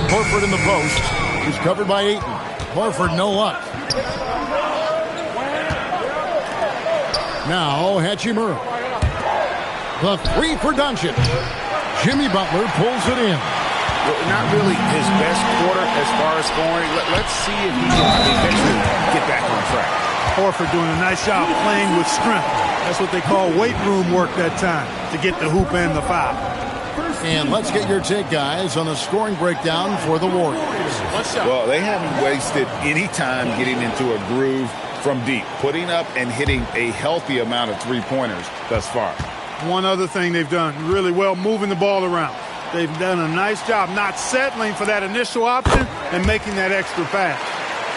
Horford in the post. He's covered by Ayton. Horford, no luck. Now, Hachimura. The three for Doncic. Jimmy Butler pulls it in. Not really his best quarter as far as scoring. Let's see if he can eventually get back on track. Horford doing a nice job playing with strength. That's what they call weight room work that time, to get the hoop and the foul. And let's get your take, guys, on the scoring breakdown for the Warriors. Well, they haven't wasted any time getting into a groove from deep, putting up and hitting a healthy amount of three-pointers thus far. One other thing they've done really well, moving the ball around. They've done a nice job not settling for that initial option and making that extra pass.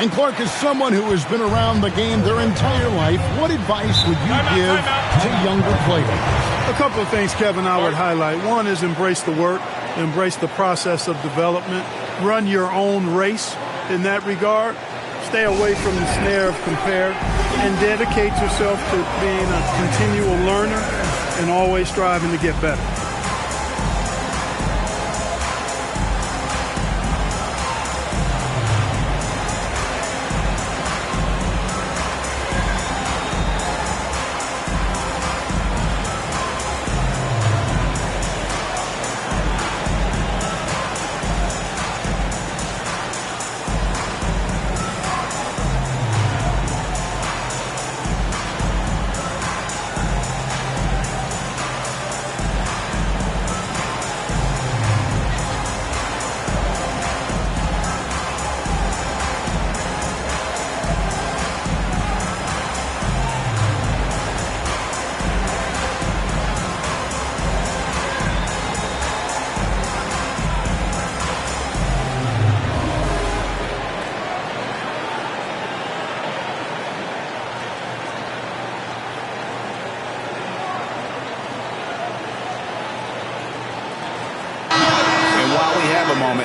And Clark, as someone who has been around the game their entire life, what advice would you give to younger players? A couple of things, Kevin, I would highlight. One is embrace the work, embrace the process of development, run your own race in that regard. Stay away from the snare of compare and dedicate yourself to being a continual learner and always striving to get better.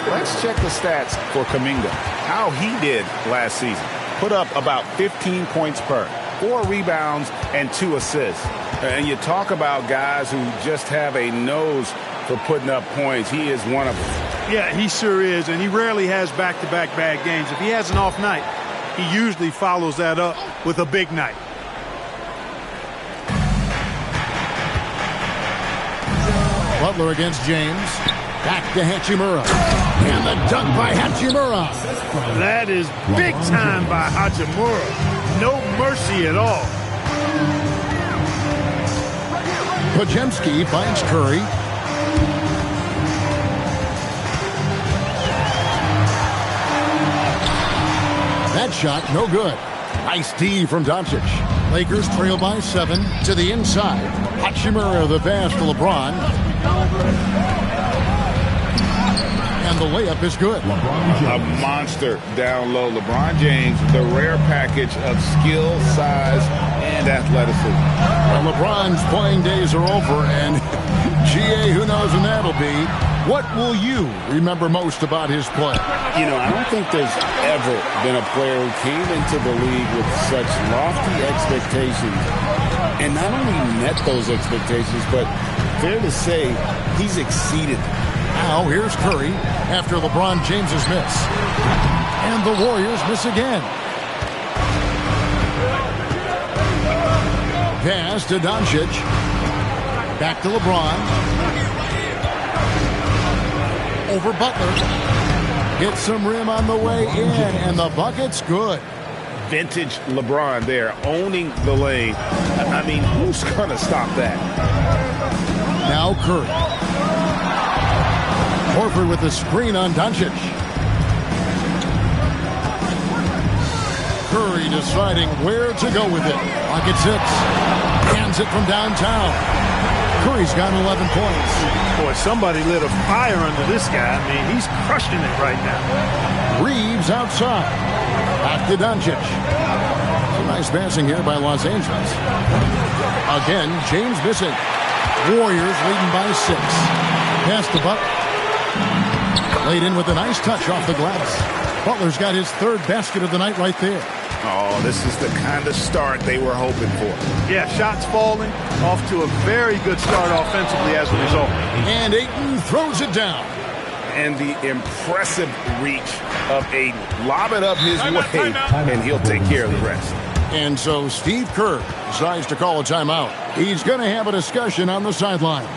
Let's check the stats for Kuminga. How he did last season. Put up about 15 points per, 4 rebounds, and 2 assists. And you talk about guys who just have a nose for putting up points. He is one of them. Yeah, he sure is, and he rarely has back-to-back bad games. If he has an off night, he usually follows that up with a big night. Butler against James. Back to Hachimura. And the dunk by Hachimura. That is big time by Hachimura. No mercy at all. Podziemski finds Curry. That shot, no good. Nice D from Doncic. Lakers trail by 7 to the inside. Hachimura the pass to LeBron. And the layup is good. A monster down low. LeBron James, the rare package of skill, size, and athleticism. Well, LeBron's playing days are over, and GA, who knows when that'll be. What will you remember most about his play? You know, I don't think there's ever been a player who came into the league with such lofty expectations and not only met those expectations, but fair to say, he's exceeded them. Now here's Curry after LeBron James's miss. And the Warriors miss again. Pass to Doncic. Back to LeBron. Over Butler. Gets some rim on the way in, and the bucket's good. Vintage LeBron there, owning the lane. I mean, who's going to stop that? Now Curry. Horford with the screen on Doncic. Curry deciding where to go with it. Pocket 6. Hands it from downtown. Curry's got 11 points. Boy, somebody lit a fire under this guy. I mean, he's crushing it right now. Reeves outside. Back to Doncic. Some nice passing here by Los Angeles. Again, James missing. Warriors leading by 6. Pass to Butler. Laid in with a nice touch off the glass. Butler's got his 3rd basket of the night right there. Oh, this is the kind of start they were hoping for. Yeah, shots falling. Off to a very good start offensively as a result. And Ayton throws it down. and the impressive reach of Ayton. Lob it up his way, and he'll take care of the rest. And so Steve Kerr decides to call a timeout. He's going to have a discussion on the sideline.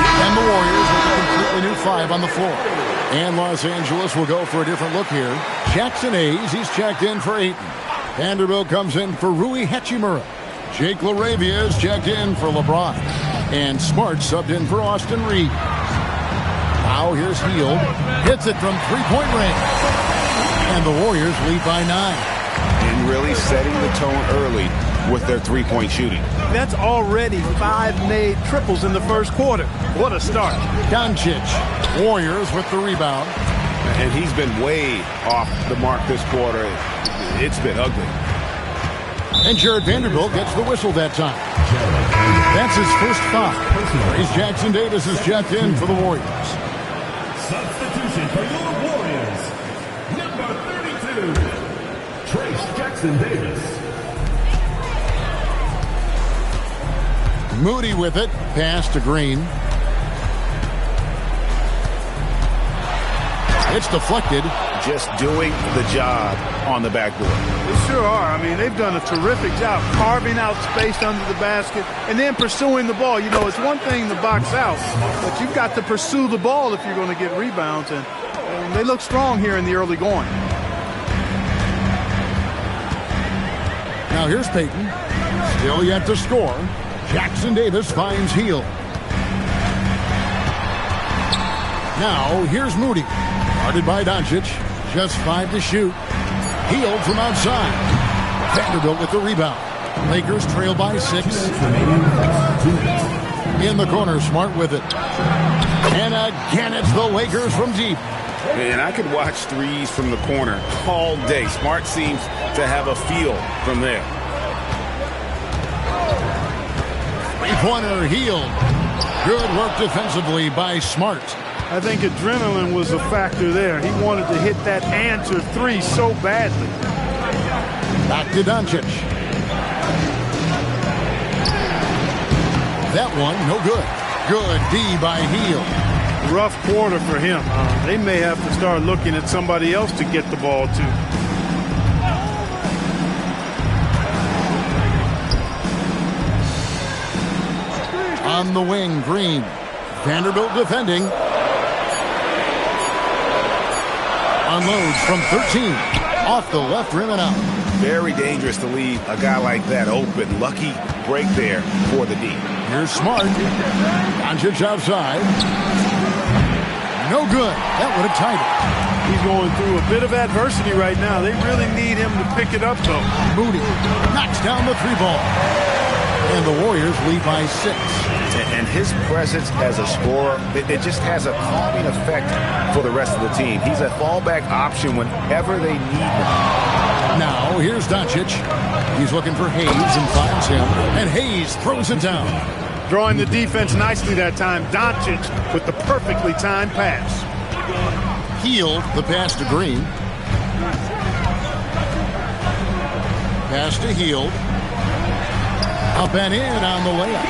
And the Warriors with a completely new 5 on the floor. And Los Angeles will go for a different look here. Jackson Hayes, he's checked in for Ayton. Vanderbilt comes in for Rui Hachimura. Jake LaRavia is checked in for LeBron. And Smart subbed in for Austin Reed. Now here's Hield. Hits it from three-point range. And the Warriors lead by 9. And really setting the tone early with their three-point shooting. That's already 5 made triples in the first quarter. What a start. Doncic. Warriors with the rebound. And he's been way off the mark this quarter. It's been ugly. And Jared Vanderbilt gets the whistle that time. That's his first foul. Trace Jackson Davis is checked in for the Warriors. Substitution for your Warriors. Number 32, Trace Jackson Davis. Moody with it. Pass to Green. It's deflected. Just doing the job on the backboard. They sure are. I mean, they've done a terrific job carving out space under the basket and then pursuing the ball. You know, it's one thing to box out, but you've got to pursue the ball if you're going to get rebounds. And they look strong here in the early going. Now here's Payton. Still yet to score. Jackson Davis finds Hield. Now here's Moody. Guarded by Doncic. Just 5 to shoot. Hield from outside. Vanderbilt with the rebound. Lakers trail by 6. In the corner, Smart with it. And again, it's the Lakers from deep. And I could watch threes from the corner all day. Smart seems to have a feel from there. Three-pointer, Hield. Good work defensively by Smart. I think adrenaline was a factor there. He wanted to hit that answer 3 so badly. Back to Doncic. That one, no good. Good D by Hield. Rough quarter for him. They may have to start looking at somebody else to get the ball to. On the wing, Green. Vanderbilt defending. Unloads from 13. Off the left rim and out. Very dangerous to leave a guy like that open. Lucky break there for the D. Here's Smart. Doncic outside. No good. That would have tied it. He's going through a bit of adversity right now. They really need him to pick it up, though. Moody knocks down the 3-ball. And the Warriors lead by 6. And his presence as a scorer, it just has a calming effect for the rest of the team. He's a fallback option whenever they need him. Now, here's Doncic. He's looking for Hayes and finds him. And Hayes throws it down. Drawing the defense nicely that time. Doncic with the perfectly timed pass. Hield the pass to Green. Pass to Hield. Up and in on the layup.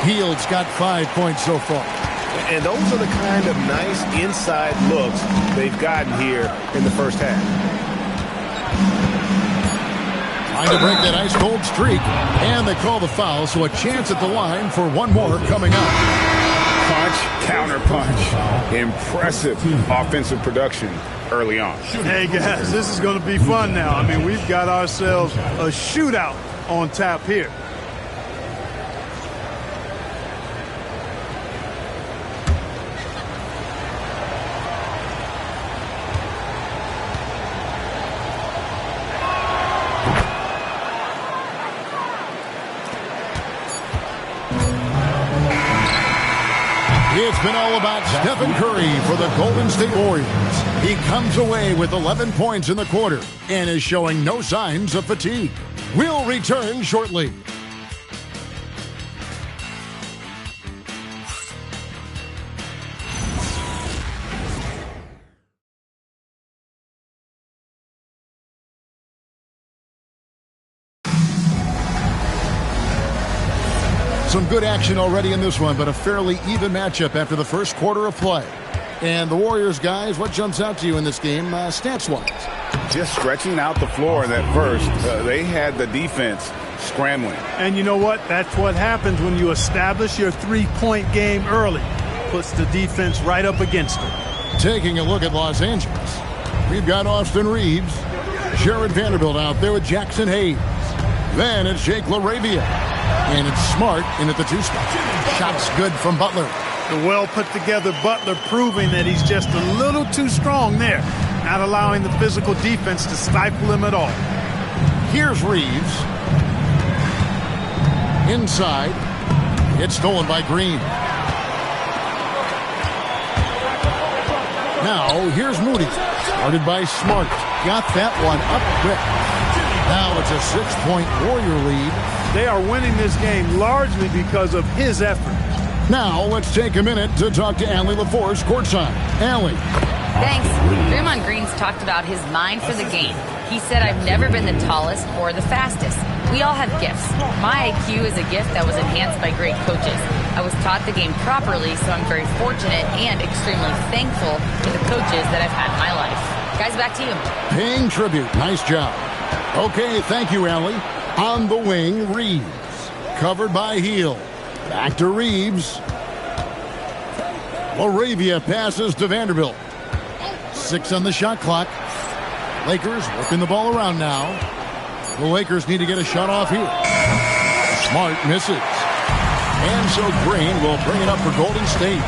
Hield's got 5 points so far. And those are the kind of nice inside looks they've gotten here in the first half. Trying to break that ice-cold streak. And they call the foul, so a chance at the line for one more coming up. Punch, counter punch. Impressive offensive production early on. Hey, guys, this is going to be fun now. I mean, we've got ourselves a shootout on tap here. It's been all about Stephen Curry for the Golden State Warriors. He comes away with 11 points in the quarter and is showing no signs of fatigue. We'll return shortly. Some good action already in this one, but a fairly even matchup after the first quarter of play. And the Warriors, guys, what jumps out to you in this game stats-wise? Just stretching out the floor in that first. They had the defense scrambling. And you know what? That's what happens when you establish your three-point game early. Puts the defense right up against it. Taking a look at Los Angeles, we've got Austin Reeves, Jared Vanderbilt out there with Jackson Hayes. Then it's Jake LaRavia. And it's Smart in at the 2 spot. Shots good from Butler. The well-put-together Butler proving that he's just a little too strong there, not allowing the physical defense to stifle him at all. Here's Reeves. Inside. It's stolen by Green. Now, here's Moody. Started by Smart. Got that one up quick. Now it's a 6-point Warrior lead. They are winning this game largely because of his effort. Now, let's take a minute to talk to Allie LaForce courtside. Allie. Thanks. Draymond Green's talked about his mind for the game. He said, I've never been the tallest or the fastest. We all have gifts. My IQ is a gift that was enhanced by great coaches. I was taught the game properly, so I'm very fortunate and extremely thankful for the coaches that I've had in my life. Guys, back to you. Paying tribute. Nice job. Okay, thank you, Allie. On the wing, Reeves. Covered by Hield. Back to Reeves. LaRavia passes to Vanderbilt. 6 on the shot clock. Lakers working the ball around now. The Lakers need to get a shot off here. Smart misses. And so Green will bring it up for Golden State.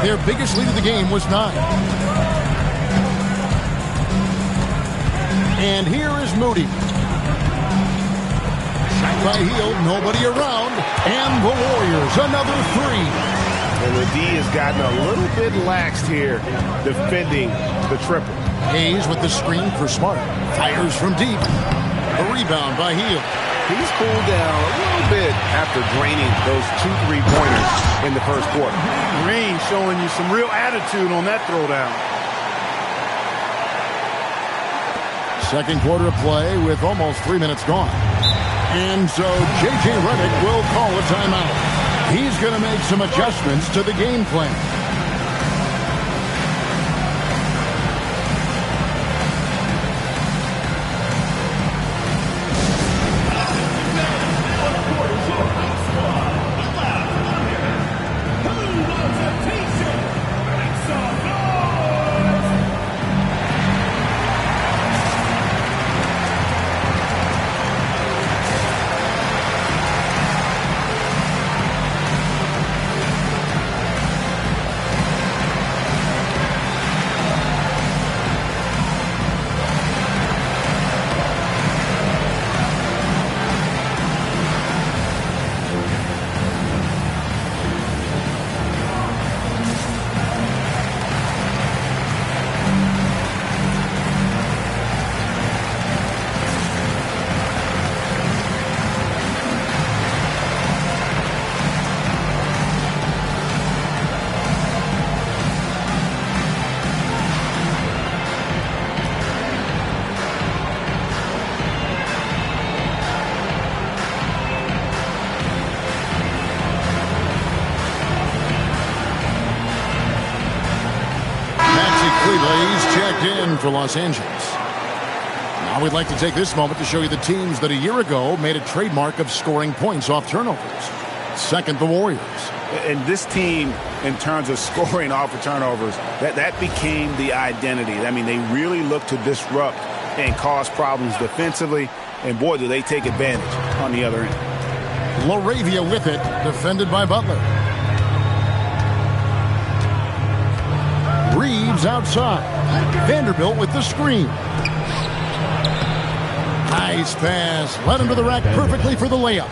Their biggest lead of the game was 9. And here is Moody. Shot by Hield, nobody around. And the Warriors, another 3. And the D has gotten a little bit laxed here defending the triple. Hayes with the screen for Smart. Fires from deep. A rebound by Hield. He's cooled down a little bit after draining those 2 3-pointers in the first quarter. Green showing you some real attitude on that throwdown. Second quarter of play with almost 3 minutes gone. And so J.J. Redick will call a timeout. He's going to make some adjustments to the game plan. He's checked in for Los Angeles. Now we'd like to take this moment to show you the teams that a year ago made a trademark of scoring points off turnovers. Second, the Warriors. And this team, in terms of scoring off of turnovers, that became the identity. I mean, they really look to disrupt and cause problems defensively. And boy, do they take advantage on the other end. LaRavia with it, defended by Butler. Reeves outside. Vanderbilt with the screen. Nice pass. Led him to the rack perfectly for the layup.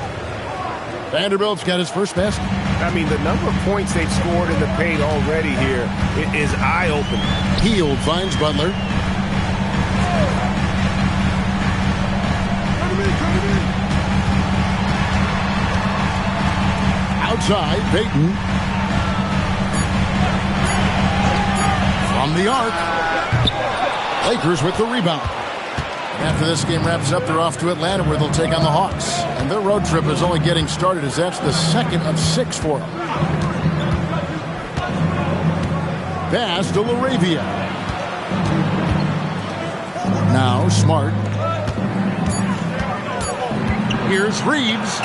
Vanderbilt's got his first basket. I mean, the number of points they've scored in the paint already here is eye-opening. Hield finds Butler. Outside, Payton. From the arc. Lakers with the rebound. After this game wraps up, they're off to Atlanta where they'll take on the Hawks. And their road trip is only getting started as that's the second of 6 for them. Pass to LaRavia. Now Smart. Here's Reeves.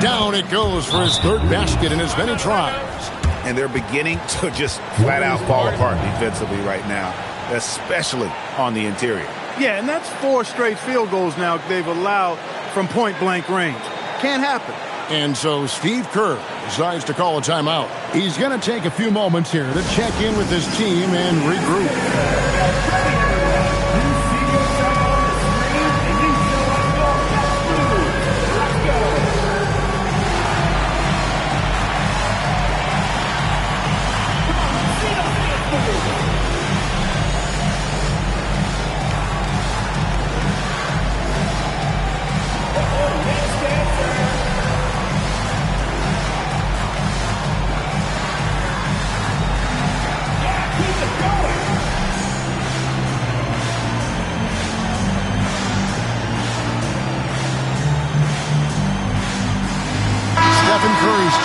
Down it goes for his third basket in as many tries. And they're beginning to just flat out fall apart defensively right now, especially on the interior. Yeah, and that's 4 straight field goals now they've allowed from point-blank range. Can't happen. And so Steve Kerr decides to call a timeout. He's going to take a few moments here to check in with his team and regroup.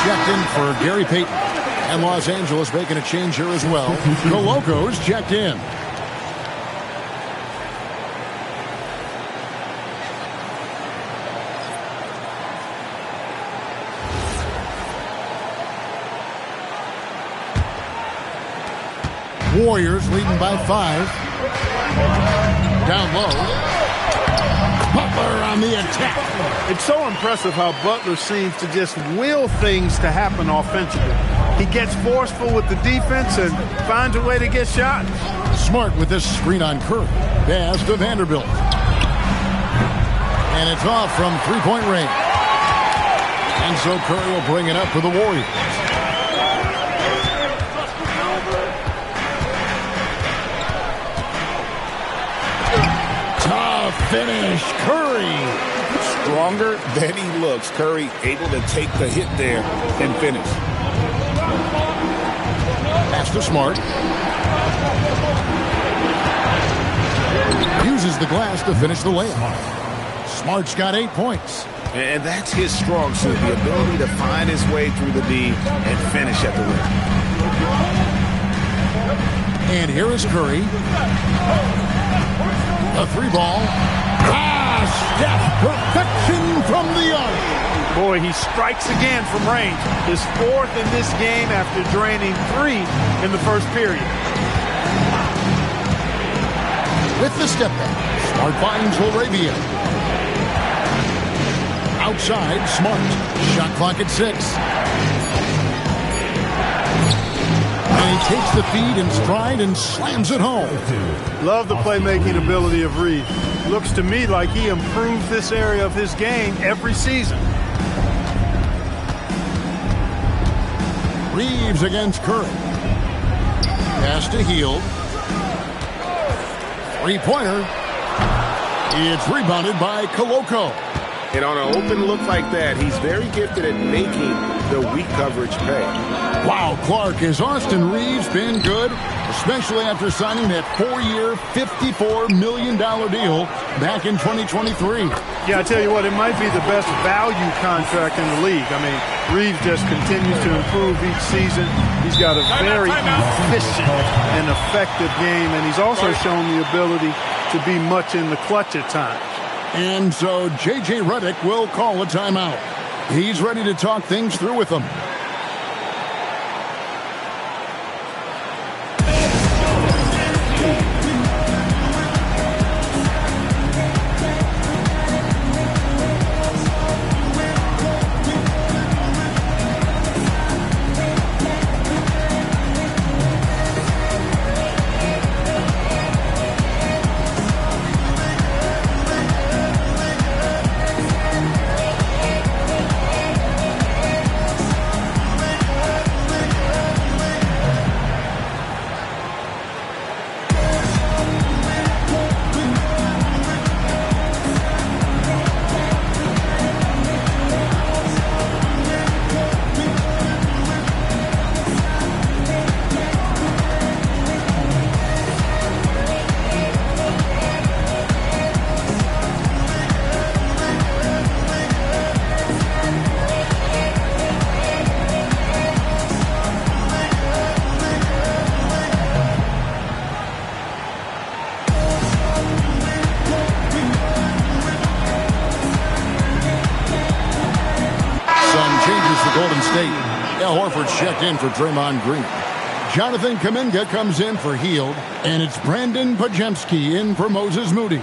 Checked in for Gary Payton. And Los Angeles making a change here as well. Coloco's checked in. Warriors leading by 5. Down low. Butler on the attack. It's so impressive how Butler seems to just will things to happen offensively. He gets forceful with the defense and finds a way to get shots. Smart with this screen on Curry. Pass to Vanderbilt. And it's off from three-point range. And so Curry will bring it up for the Warriors. Finish. Curry. Stronger than he looks. Curry able to take the hit there and finish. Pass to Smart. Uses the glass to finish the layup. Smart's got 8 points. And that's his strong suit, the ability to find his way through the D and finish at the rim. And here is Curry. A 3-ball. Steph, perfection from the arc. Boy, he strikes again from range. His 4th in this game after draining 3 in the first period. With the step back, Smart finds LaRavia. Outside, Smart. Shot clock at 6. And he takes the feed in stride and slams it home. Love the playmaking ability of Reeves. Looks to me like he improves this area of his game every season. Reeves against Curry. Pass to Hield. 3-pointer. It's rebounded by Coloco. And on an open look like that, he's very gifted at making the weak coverage pay. Wow, Clark, has Austin Reeves been good? Especially after signing that 4-year, $54 million deal back in 2023. Yeah, I tell you what, it might be the best value contract in the league. I mean, Reeves just continues to improve each season. He's got a very efficient and effective game, and he's also shown the ability to be much in the clutch at times. And so J.J. Redick will call a timeout. He's ready to talk things through with them. State. Al Horford's checked in for Draymond Green. Jonathan Kuminga comes in for Hield, and it's Brandon Podziemski in for Moses Moody.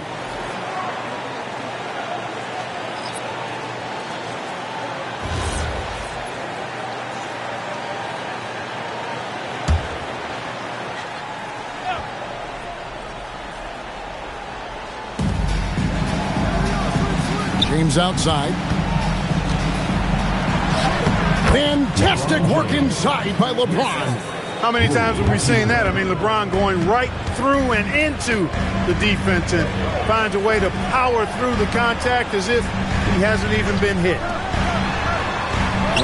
James outside. Fantastic work inside by LeBron. How many times have we seen that? I mean, LeBron going right through and into the defense and finds a way to power through the contact as if he hasn't even been hit.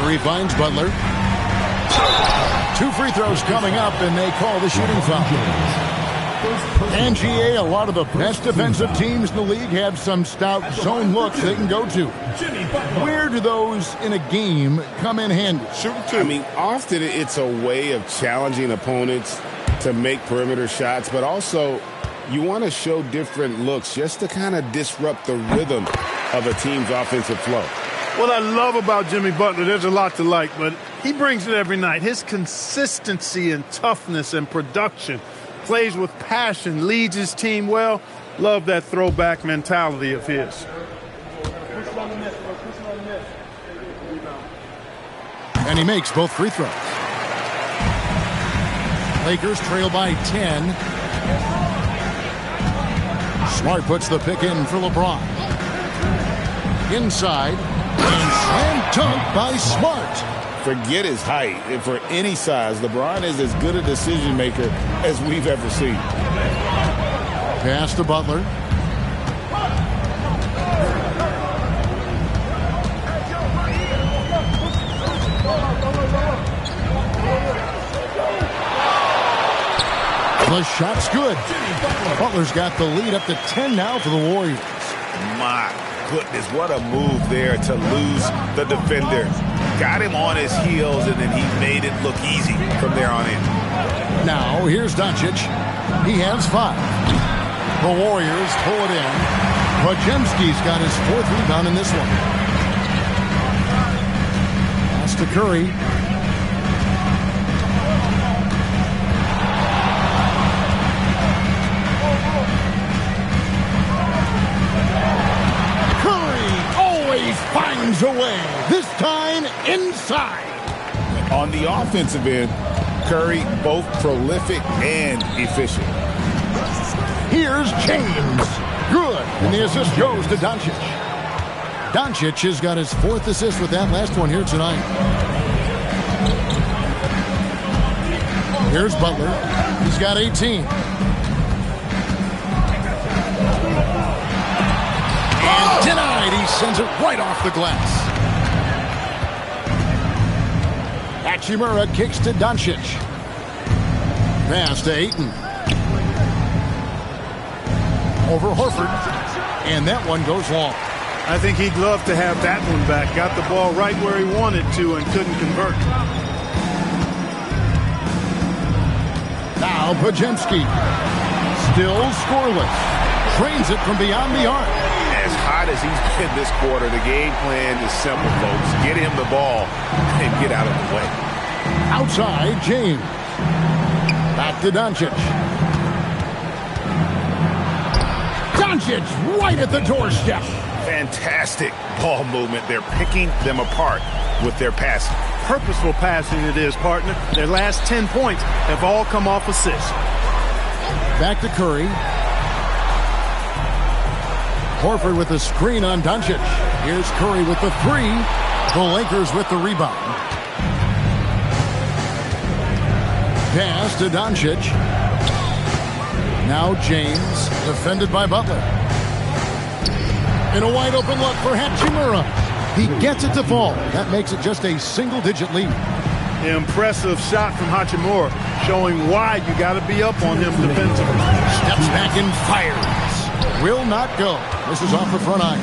Murray finds Butler. 2 free throws coming up, and they call the shooting foul. And GA, a lot of the best defensive teams in the league have some stout zone looks they can go to. Where do those in a game come in handy? I mean, often it's a way of challenging opponents to make perimeter shots, but also you want to show different looks just to kind of disrupt the rhythm of a team's offensive flow. What I love about Jimmy Butler, there's a lot to like, but he brings it every night. His consistency and toughness and production. Plays with passion, leads his team well. Love that throwback mentality of his. And he makes both free throws. Lakers trail by 10. Smart puts the pick in for LeBron. Inside, and slam dunk by Smart. Forget his height. And for any size, LeBron is as good a decision maker as we've ever seen. Pass to Butler. The shot's good. Butler's got the lead up to 10 now for the Warriors. My goodness, what a move there to lose the defender. Got him on his heels, and then he made it look easy from there on in. Now, here's Doncic. He has 5. The Warriors pull it in. Podziemski's got his 4th rebound in this one. Pass to Curry. Finds a way, this time inside. On the offensive end, Curry both prolific and efficient. Here's James. Good. And the assist goes to Doncic. Doncic has got his 4th assist with that last one here tonight. Here's Butler. He's got 18. And denied. He sends it right off the glass. Hachimura kicks to Doncic. Pass to Ayton. Over Horford. And that one goes long. I think he'd love to have that one back. Got the ball right where he wanted to and couldn't convert. Now Podziemski. Still scoreless. Trains it from beyond the arc. As hot as he's been this quarter, the game plan is simple, folks. Get him the ball and get out of the way. Outside, James. Back to Doncic. Doncic right at the doorstep. Fantastic ball movement. They're picking them apart with their passing. Purposeful passing it is, partner. Their last 10 points have all come off assists. Back to Curry. Horford with the screen on Doncic. Here's Curry with the 3. The Lakers with the rebound. Pass to Doncic. Now James, defended by Butler. In a wide open look for Hachimura. He gets it to fall. That makes it just a single-digit lead. The impressive shot from Hachimura, showing why you got to be up on him defensively. Steps back and fires. Will not go. This is off the front iron.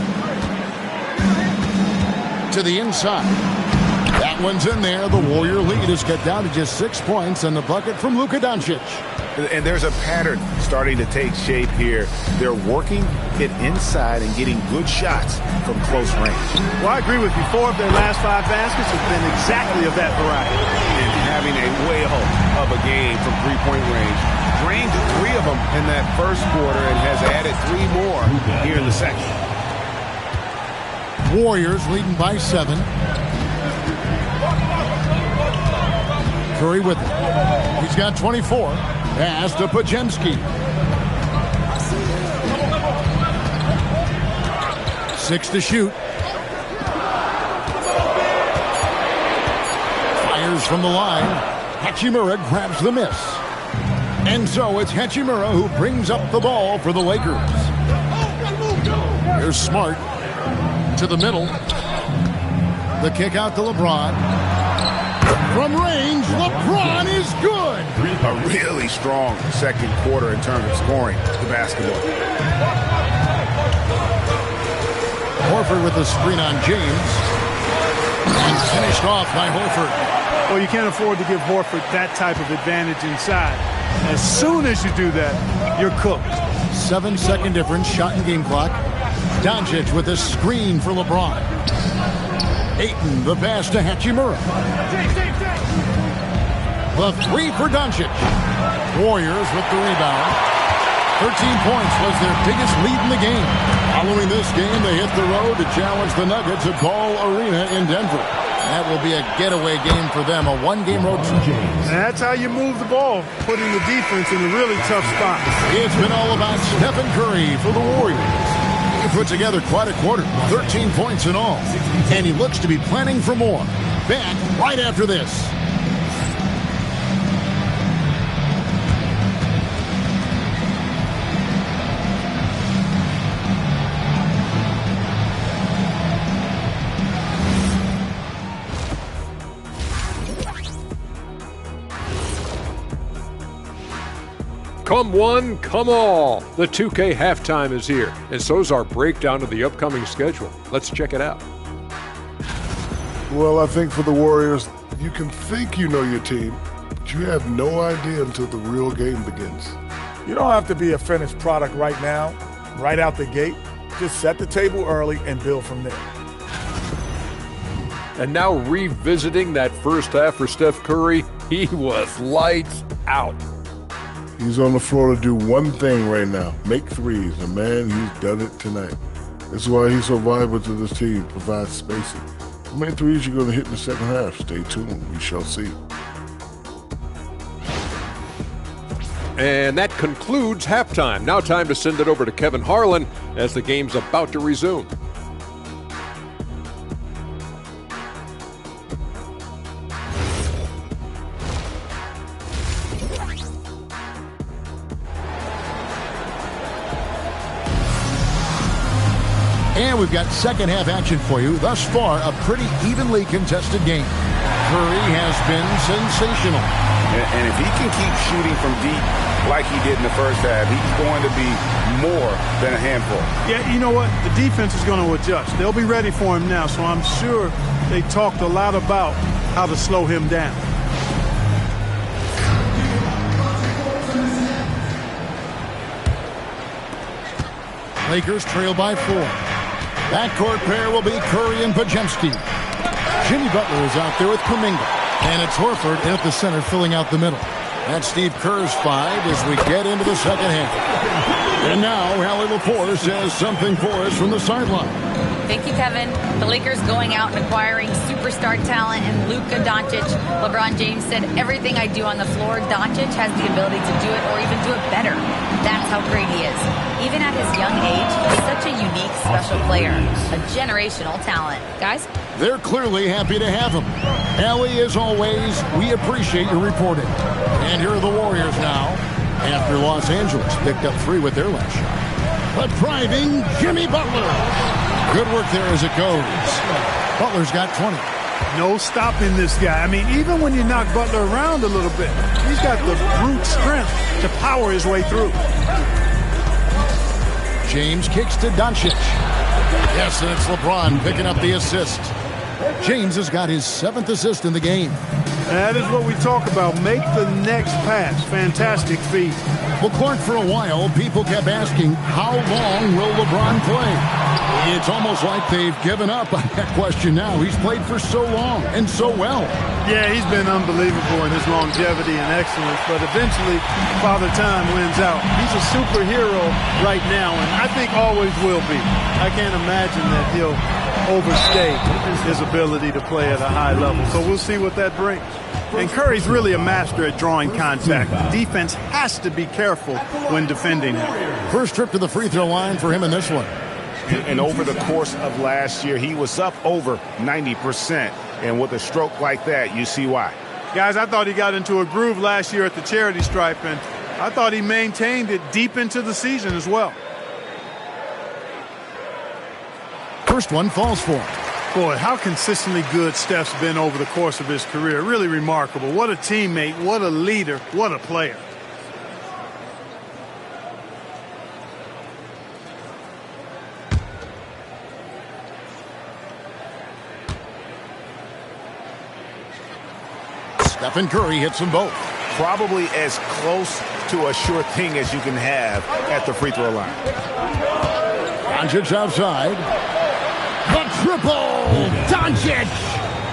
To the inside. That one's in there. The Warrior lead is cut down to just 6 points, and the bucket from Luka Doncic. And there's a pattern starting to take shape here. They're working it inside and getting good shots from close range. Well, I agree with you. 4 of their last 5 baskets have been exactly of that variety. And having a whale of a game from three-point range. Drained 3 of them in that first quarter and has added 3 more here in the second. Warriors leading by 7. Curry with it. He's got 24. Pass to Podziemski. 6 to shoot. Fires from the line. Hachimura grabs the miss. And so it's Hachimura who brings up the ball for the Lakers. Here's Smart to the middle. The kick out to LeBron. From range, LeBron is good. A really strong second quarter in terms of scoring the basketball. Horford with the screen on James. And finished off by Horford. Well, you can't afford to give Horford that type of advantage inside. As soon as you do that, you're cooked. 7-second difference, shot and game clock. Doncic with a screen for LeBron. Ayton, the pass to Hachimura. The 3 for Doncic. Warriors with the rebound. 13 points was their biggest lead in the game. Following this game, they hit the road to challenge the Nuggets at Ball Arena in Denver. That will be a getaway game for them, a 1-game road trip. That's how you move the ball, putting the defense in a really tough spot. It's been all about Stephen Curry for the Warriors. He put together quite a quarter, 13 points in all. And he looks to be planning for more. Back right after this. Come one, come all. The 2K halftime is here, and so's our breakdown of the upcoming schedule. Let's check it out. Well, I think for the Warriors, you can think you know your team, but you have no idea until the real game begins. You don't have to be a finished product right now, right out the gate. Just set the table early and build from there. And now revisiting that first half for Steph Curry, he was lights out. He's on the floor to do one thing right now, make threes, and man, he's done it tonight. That's why he's so valuable to this team, provides spacing. How many threes you're going to hit in the second half? Stay tuned, we shall see. And that concludes halftime. Now time to send it over to Kevin Harlan as the game's about to resume. And we've got second half action for you. Thus far, a pretty evenly contested game. Curry has been sensational. And if he can keep shooting from deep like he did in the first half, he's going to be more than a handful. Yeah, you know what? The defense is going to adjust. They'll be ready for him now, so I'm sure they talked a lot about how to slow him down. Lakers trail by 4. Backcourt pair will be Curry and Podziemski. Jimmy Butler is out there with Kuminga. And it's Horford at the center filling out the middle. That's Steve Kerr's 5 as we get into the second half. And now, Hallie LaForce has something for us from the sideline. Thank you, Kevin. The Lakers going out and acquiring superstar talent in Luka Doncic. LeBron James said, everything I do on the floor, Doncic has the ability to do it or even do it better. That's how great he is. Even at his young age, he's such a unique, special player. A generational talent. Guys? They're clearly happy to have him. Hallie, as always, we appreciate your reporting. And here are the Warriors now, after Los Angeles picked up 3 with their last shot. But driving, Jimmy Butler. Good work there as it goes. Butler's got 20. No stopping this guy. I mean, even when you knock Butler around a little bit, he's got the brute strength to power his way through. James kicks to Doncic. Yes, and it's LeBron picking up the assist. James has got his 7th assist in the game. That is what we talk about. Make the next pass. Fantastic feed. Well, Clark, for a while, people kept asking, how long will LeBron play? It's almost like they've given up on that question now. He's played for so long and so well. Yeah, he's been unbelievable in his longevity and excellence, but eventually Father Time wins out. He's a superhero right now, and I think always will be. I can't imagine that he'll overstay his ability to play at a high level. So we'll see what that brings. And Curry's really a master at drawing contact. Defense has to be careful when defending him. First trip to the free throw line for him in this one. And over the course of last year, he was up over 90%. And with a stroke like that, you see why. Guys, I thought he got into a groove last year at the charity stripe, and I thought he maintained it deep into the season as well. First one falls for him. Boy, how consistently good Steph's been over the course of his career. Really remarkable. What a teammate, what a leader, what a player. Stephen Curry hits them both. Probably as close to a sure thing as you can have at the free throw line. Doncic outside. The triple! Doncic!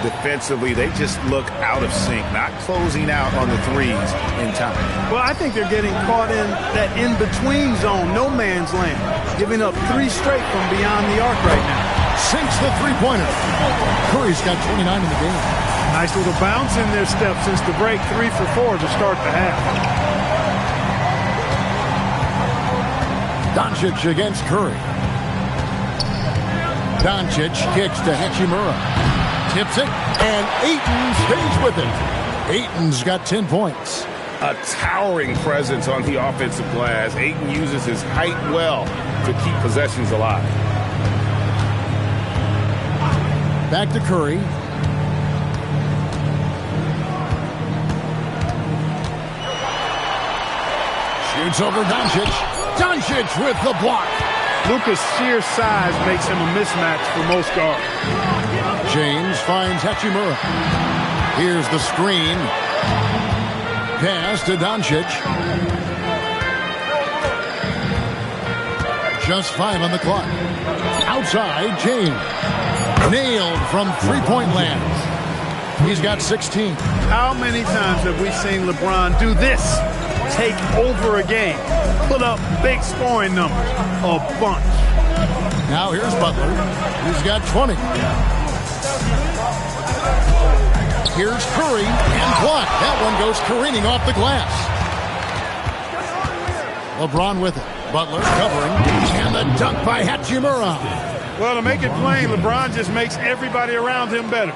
Defensively, they just look out of sync, not closing out on the threes in time. Well, I think they're getting caught in that in-between zone, no man's land, giving up 3 straight from beyond the arc right now. Sinks the three-pointer. Curry's got 29 in the game. Nice little bounce in their step since the break, 3 for 4 to start the half. Doncic against Curry. Doncic kicks to Hachimura. Tips it, and Ayton stays with it. Ayton's got 10 points. A towering presence on the offensive glass. Ayton uses his height well to keep possessions alive. Back to Curry. Shoots over Doncic. Doncic with the block. Luka's sheer size makes him a mismatch for most guards. James finds Hachimura. Here's the screen. Pass to Doncic. Just 5 on the clock. Outside, James. Nailed from three-point land. He's got 16. How many times have we seen LeBron do this? Take over a game. Put up big scoring numbers. A bunch. Now here's Butler. He's got 20. Here's Curry and blocked. That one goes careening off the glass. LeBron with it. Butler covering. And the dunk by Hachimura. Well, to make it plain, LeBron just makes everybody around him better.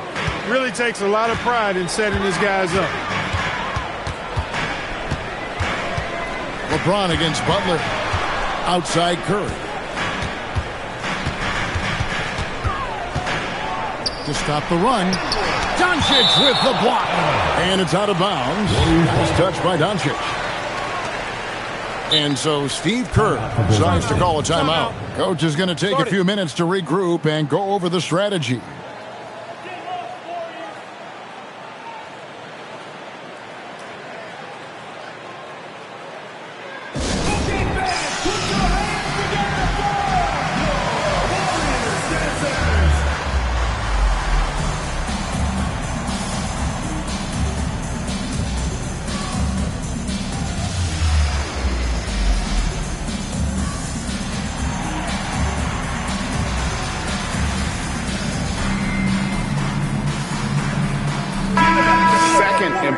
Really takes a lot of pride in setting his guys up. LeBron against Butler. Outside Curry. To stop the run. Doncic with the block. And it's out of bounds. Nice touch by Doncic. And so Steve Kerr decides to call a timeout. Coach is going to take a few minutes to regroup and go over the strategy.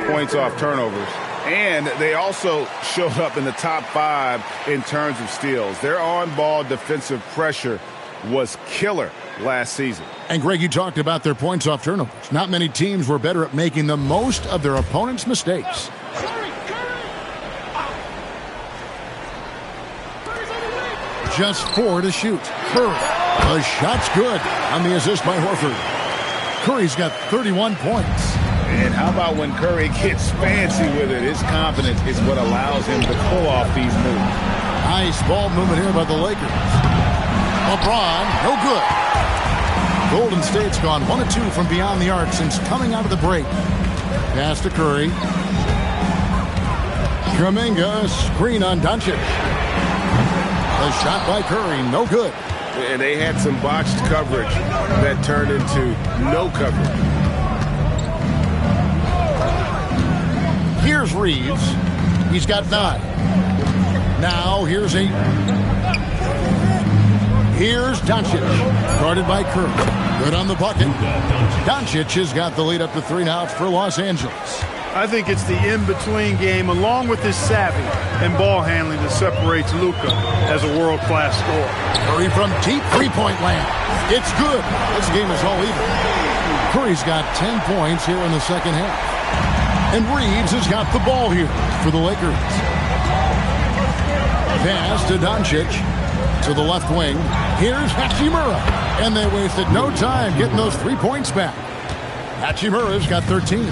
Points off turnovers, and they also showed up in the top 5 in terms of steals. Their on-ball defensive pressure was killer last season. And Greg, you talked about their points off turnovers. Not many teams were better at making the most of their opponent's mistakes. Just 4 to shoot. Curry. The shot's good on the assist by Horford. Curry's got 31 points. And how about when Curry gets fancy with it? His confidence is what allows him to pull off these moves. Nice ball movement here by the Lakers. LeBron, no good. Golden State's gone 1 of 2 from beyond the arc since coming out of the break. Pass to Curry. Kuminga, screen on Doncic. The shot by Curry, no good. And they had some botched coverage that turned into no coverage. Here's Reeves. He's got 9. Now here's 8. Here's Doncic. Guarded by Curry. Good on the bucket. Doncic has got the lead up to 3 now for Los Angeles. I think it's the in-between game, along with his savvy and ball handling, that separates Luka as a world-class scorer. Curry from deep three-point land. It's good. This game is all even. Curry's got 10 points here in the second half. And Reeves has got the ball here for the Lakers. Pass to Doncic to the left wing. Here's Hachimura. And they wasted no time getting those 3 points back. Hachimura's got 13.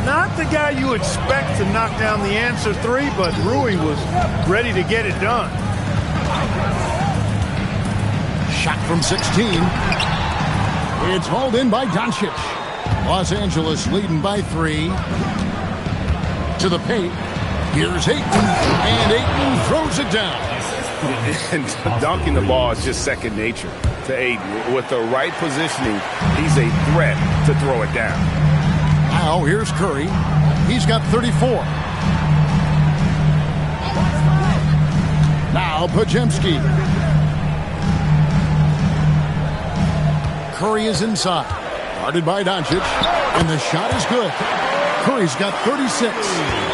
Not the guy you expect to knock down the answer 3, but Rui was ready to get it done. Shot from 16. It's hauled in by Doncic. Los Angeles leading by 3. To the paint. Here's Ayton. And Ayton throws it down. And dunking the ball is just second nature to Ayton. With the right positioning, he's a threat to throw it down. Now here's Curry. He's got 34. Now Podziemski. Curry is inside. Guarded by Doncic. And the shot is good. Curry's got 36.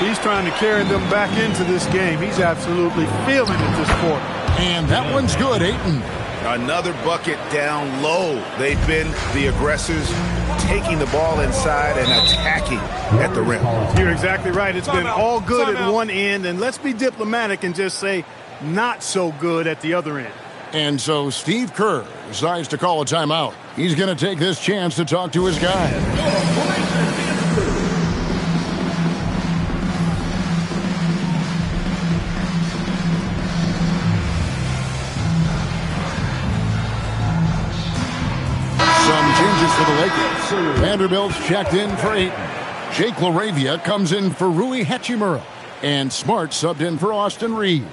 He's trying to carry them back into this game. He's absolutely feeling it this quarter. And that one's good, Ayton. Another bucket down low. They've been the aggressors, taking the ball inside and attacking at the rim. You're exactly right. It's been all good at one end, and let's be diplomatic and just say not so good at the other end. And so Steve Kerr decides to call a timeout. He's going to take this chance to talk to his guys. For the Lakers. Vanderbilt's checked in for Ayton. Jake LaRavia comes in for Rui Hachimura. And Smart subbed in for Austin Reeves.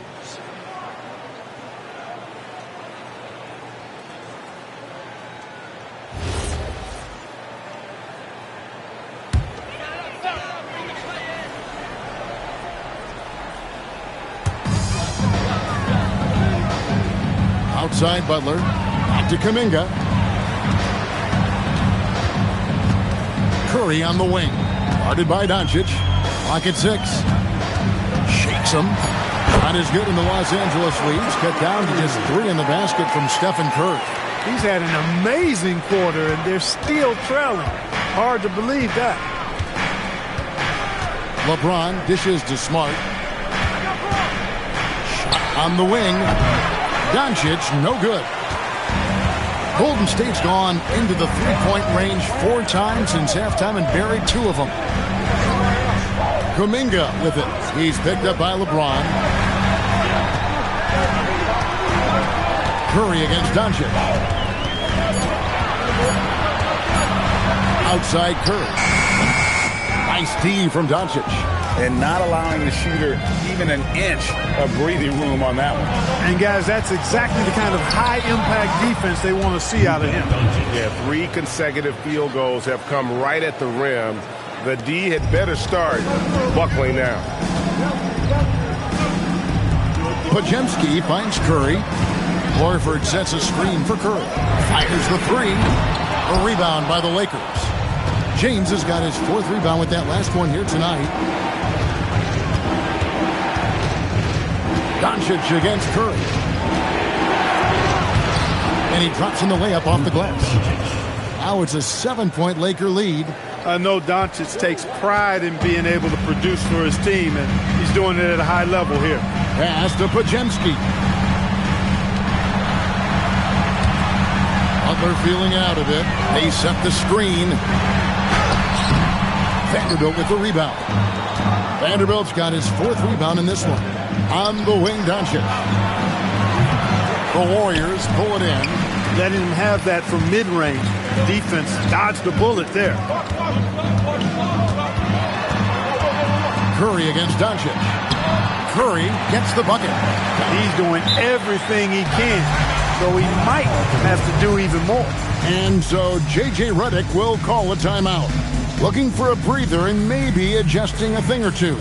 Outside Butler. Back to Kuminga. Curry on the wing. Guarded by Doncic. Clock at 6. Shakes him. Not as good in the Los Angeles leads. Cut down to just 3 in the basket from Stephen Curry. He's had an amazing quarter, and they're still trailing. Hard to believe that. LeBron dishes to Smart. Shot on the wing. Doncic, no good. Golden State's gone into the three-point range 4 times since halftime and buried 2 of them. Kuminga with it. He's picked up by LeBron. Curry against Doncic. Outside Curry. Nice D from Doncic. And not allowing the shooter even an inch of breathing room on that one. And, guys, that's exactly the kind of high-impact defense they want to see out of him. Yeah, 3 consecutive field goals have come right at the rim. The D had better start buckling down. Podziemski finds Curry. Horford sets a screen for Curry. Fires the 3. A rebound by the Lakers. James has got his 4th rebound with that last one here tonight. Doncic against Curry. And he drops in the layup off the glass. Now it's a 7-point Laker lead. I know Doncic takes pride in being able to produce for his team, and he's doing it at a high level here. Pass to Podziemski. Butler feeling out of it. They set the screen. Vanderbilt with the rebound. Vanderbilt's got his 4th rebound in this one. On the wing, Doncic. The Warriors pull it in. Letting him have that from mid-range. Defense dodged the bullet there. Curry against Doncic. Curry gets the bucket. He's doing everything he can, so he might have to do even more. And so J.J. Redick will call a timeout. Looking for a breather and maybe adjusting a thing or two.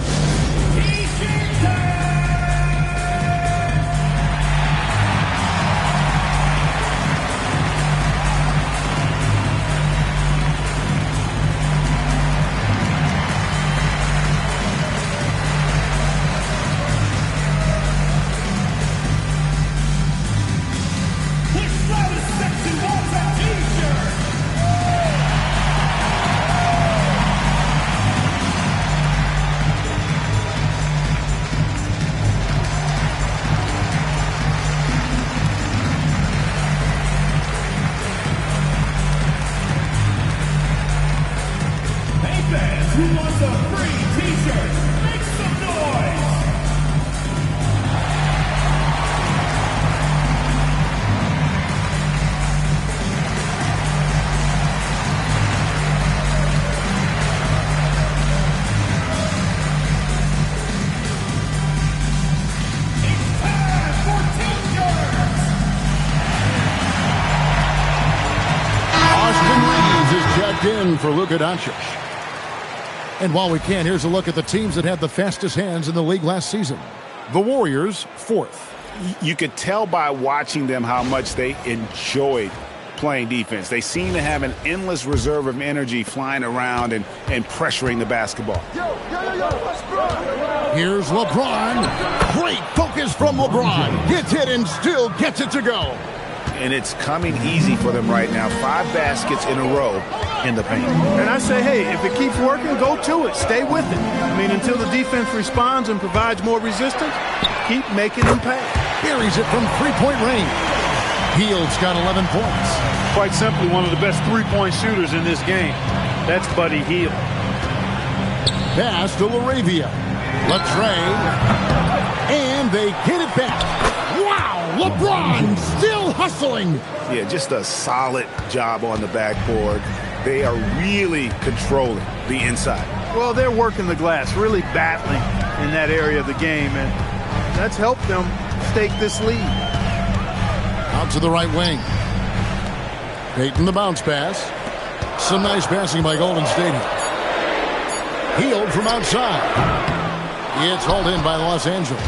Who wants a free t-shirt? Make some noise! It's time for t-shirts! Austin Reeves is checked in for Luka Doncic. And while we can, here's a look at the teams that had the fastest hands in the league last season. The Warriors, 4th. You could tell by watching them how much they enjoyed playing defense. They seem to have an endless reserve of energy flying around and pressuring the basketball. Here's LeBron. Great focus from LeBron. Gets hit and still gets it to go. And it's coming easy for them right now. 5 baskets in a row in the paint. And I say, hey, if it keeps working, go to it. Stay with it. I mean, until the defense responds and provides more resistance, keep making them pay. Buries it from three-point range. Hield's got 11 points. Quite simply, one of the best three-point shooters in this game. That's Buddy Hield. Pass to LaRavia. Latrey. And they get it back. Wow! LeBron still hustling. Yeah, just a solid job on the backboard. They are really controlling the inside. Well, they're working the glass, really battling in that area of the game, and that's helped them stake this lead. Out to the right wing. Payton the bounce pass. Some nice passing by Golden State. Hield from outside. It's hauled in by Los Angeles.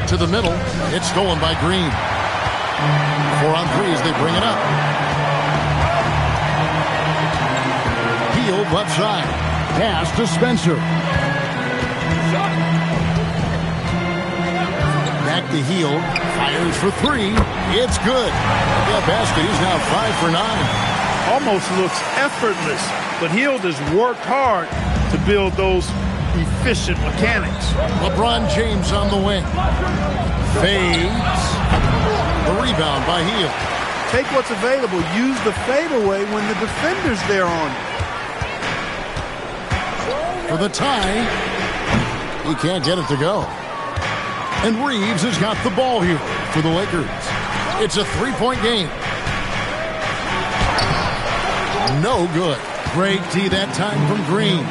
To the middle. It's stolen by Green. 4 on 3 as they bring it up. Hield left side. Pass to Spencer. Back to Hield. Fires for 3. It's good. That basket is now 5 for 9. Almost looks effortless, but Hield has worked hard to build those efficient mechanics. LeBron James on the wing. Fades. The rebound by Hield. Take what's available. Use the fadeaway when the defender's there on it. For the tie. He can't get it to go. And Reeves has got the ball here for the Lakers. It's a 3-point game. No good. Great D that time from Green.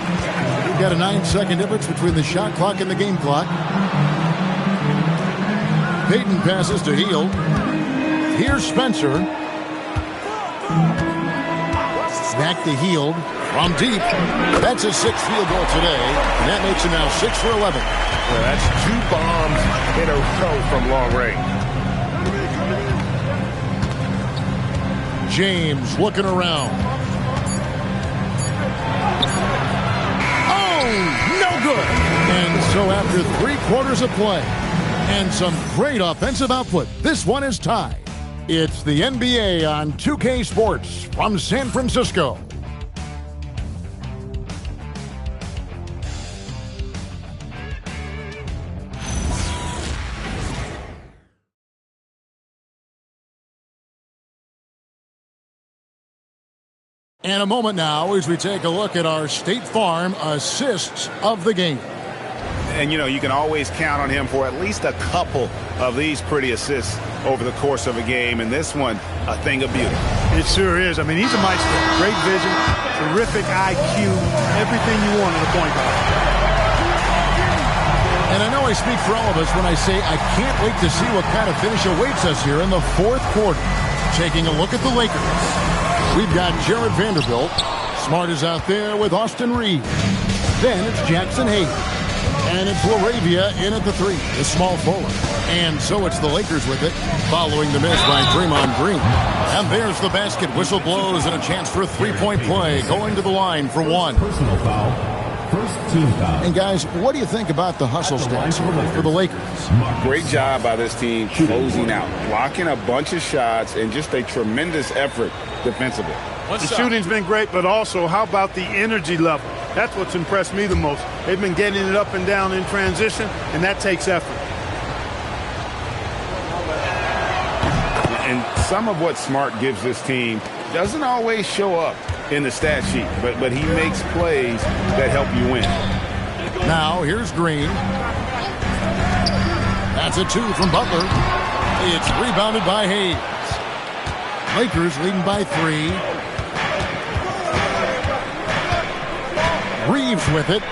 We've got a 9-second difference between the shot clock and the game clock. Payton passes to Hield. Here's Spencer. Back to Hield from deep. That's his 6th field goal today. And that makes him now 6 for 11. Well, that's 2 bombs in a row from long range. James looking around. Oh, no good. And so after 3 quarters of play and some great offensive output, this one is tied. It's the NBA on 2K Sports from San Francisco. And a moment now as we take a look at our State Farm assists of the game. And, you know, you can always count on him for at least a couple of these pretty assists over the course of a game. And this one, a thing of beauty. It sure is. I mean, he's a maestro. Great vision, terrific IQ, everything you want in a point guard. And I know I speak for all of us when I say I can't wait to see what kind of finish awaits us here in the fourth quarter. Taking a look at the Lakers. We've got Jared Vanderbilt. Smart is out there with Austin Reeves. Then it's Jackson Hayes. And it's LaRavia in at the 3, the small forward. And so it's the Lakers with it, following the miss by Draymond Green. And there's the basket. Whistle blows and a chance for a three-point play, going to the line for 1. Personal foul. First team foul. And guys, what do you think about the hustle stats for the Lakers? Great job by this team closing out, blocking a bunch of shots, and just a tremendous effort defensively. The shooting's been great, but also how about the energy level? That's what's impressed me the most. They've been getting it up and down in transition, and that takes effort. And some of what Smart gives this team doesn't always show up in the stat sheet, but he makes plays that help you win. Now, here's Green. That's a 2 from Butler. It's rebounded by Hayes. Lakers leading by 3. Reeves with it.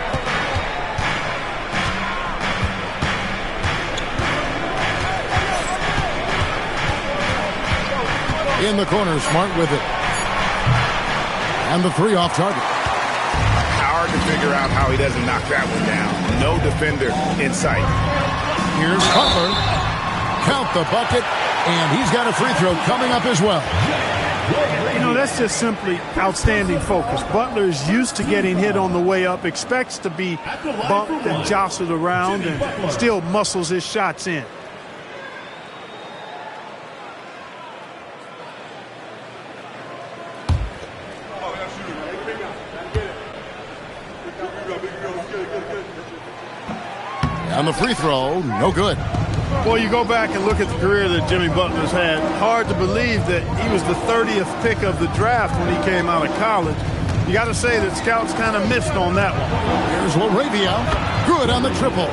In the corner, Smart with it. And the 3 off target. Hard to figure out how he doesn't knock that one down. No defender in sight. Here's Butler. Count the bucket. And he's got a free throw coming up as well. You know, that's just simply outstanding focus. Butler is used to getting hit on the way up, expects to be bumped and jostled around, and still muscles his shots in. On the free throw, no good. Well, you go back and look at the career that Jimmy Butler's had. Hard to believe that he was the 30th pick of the draft when he came out of college. You got to say that scouts kind of missed on that one. Here's LaRavia. Good on the triple.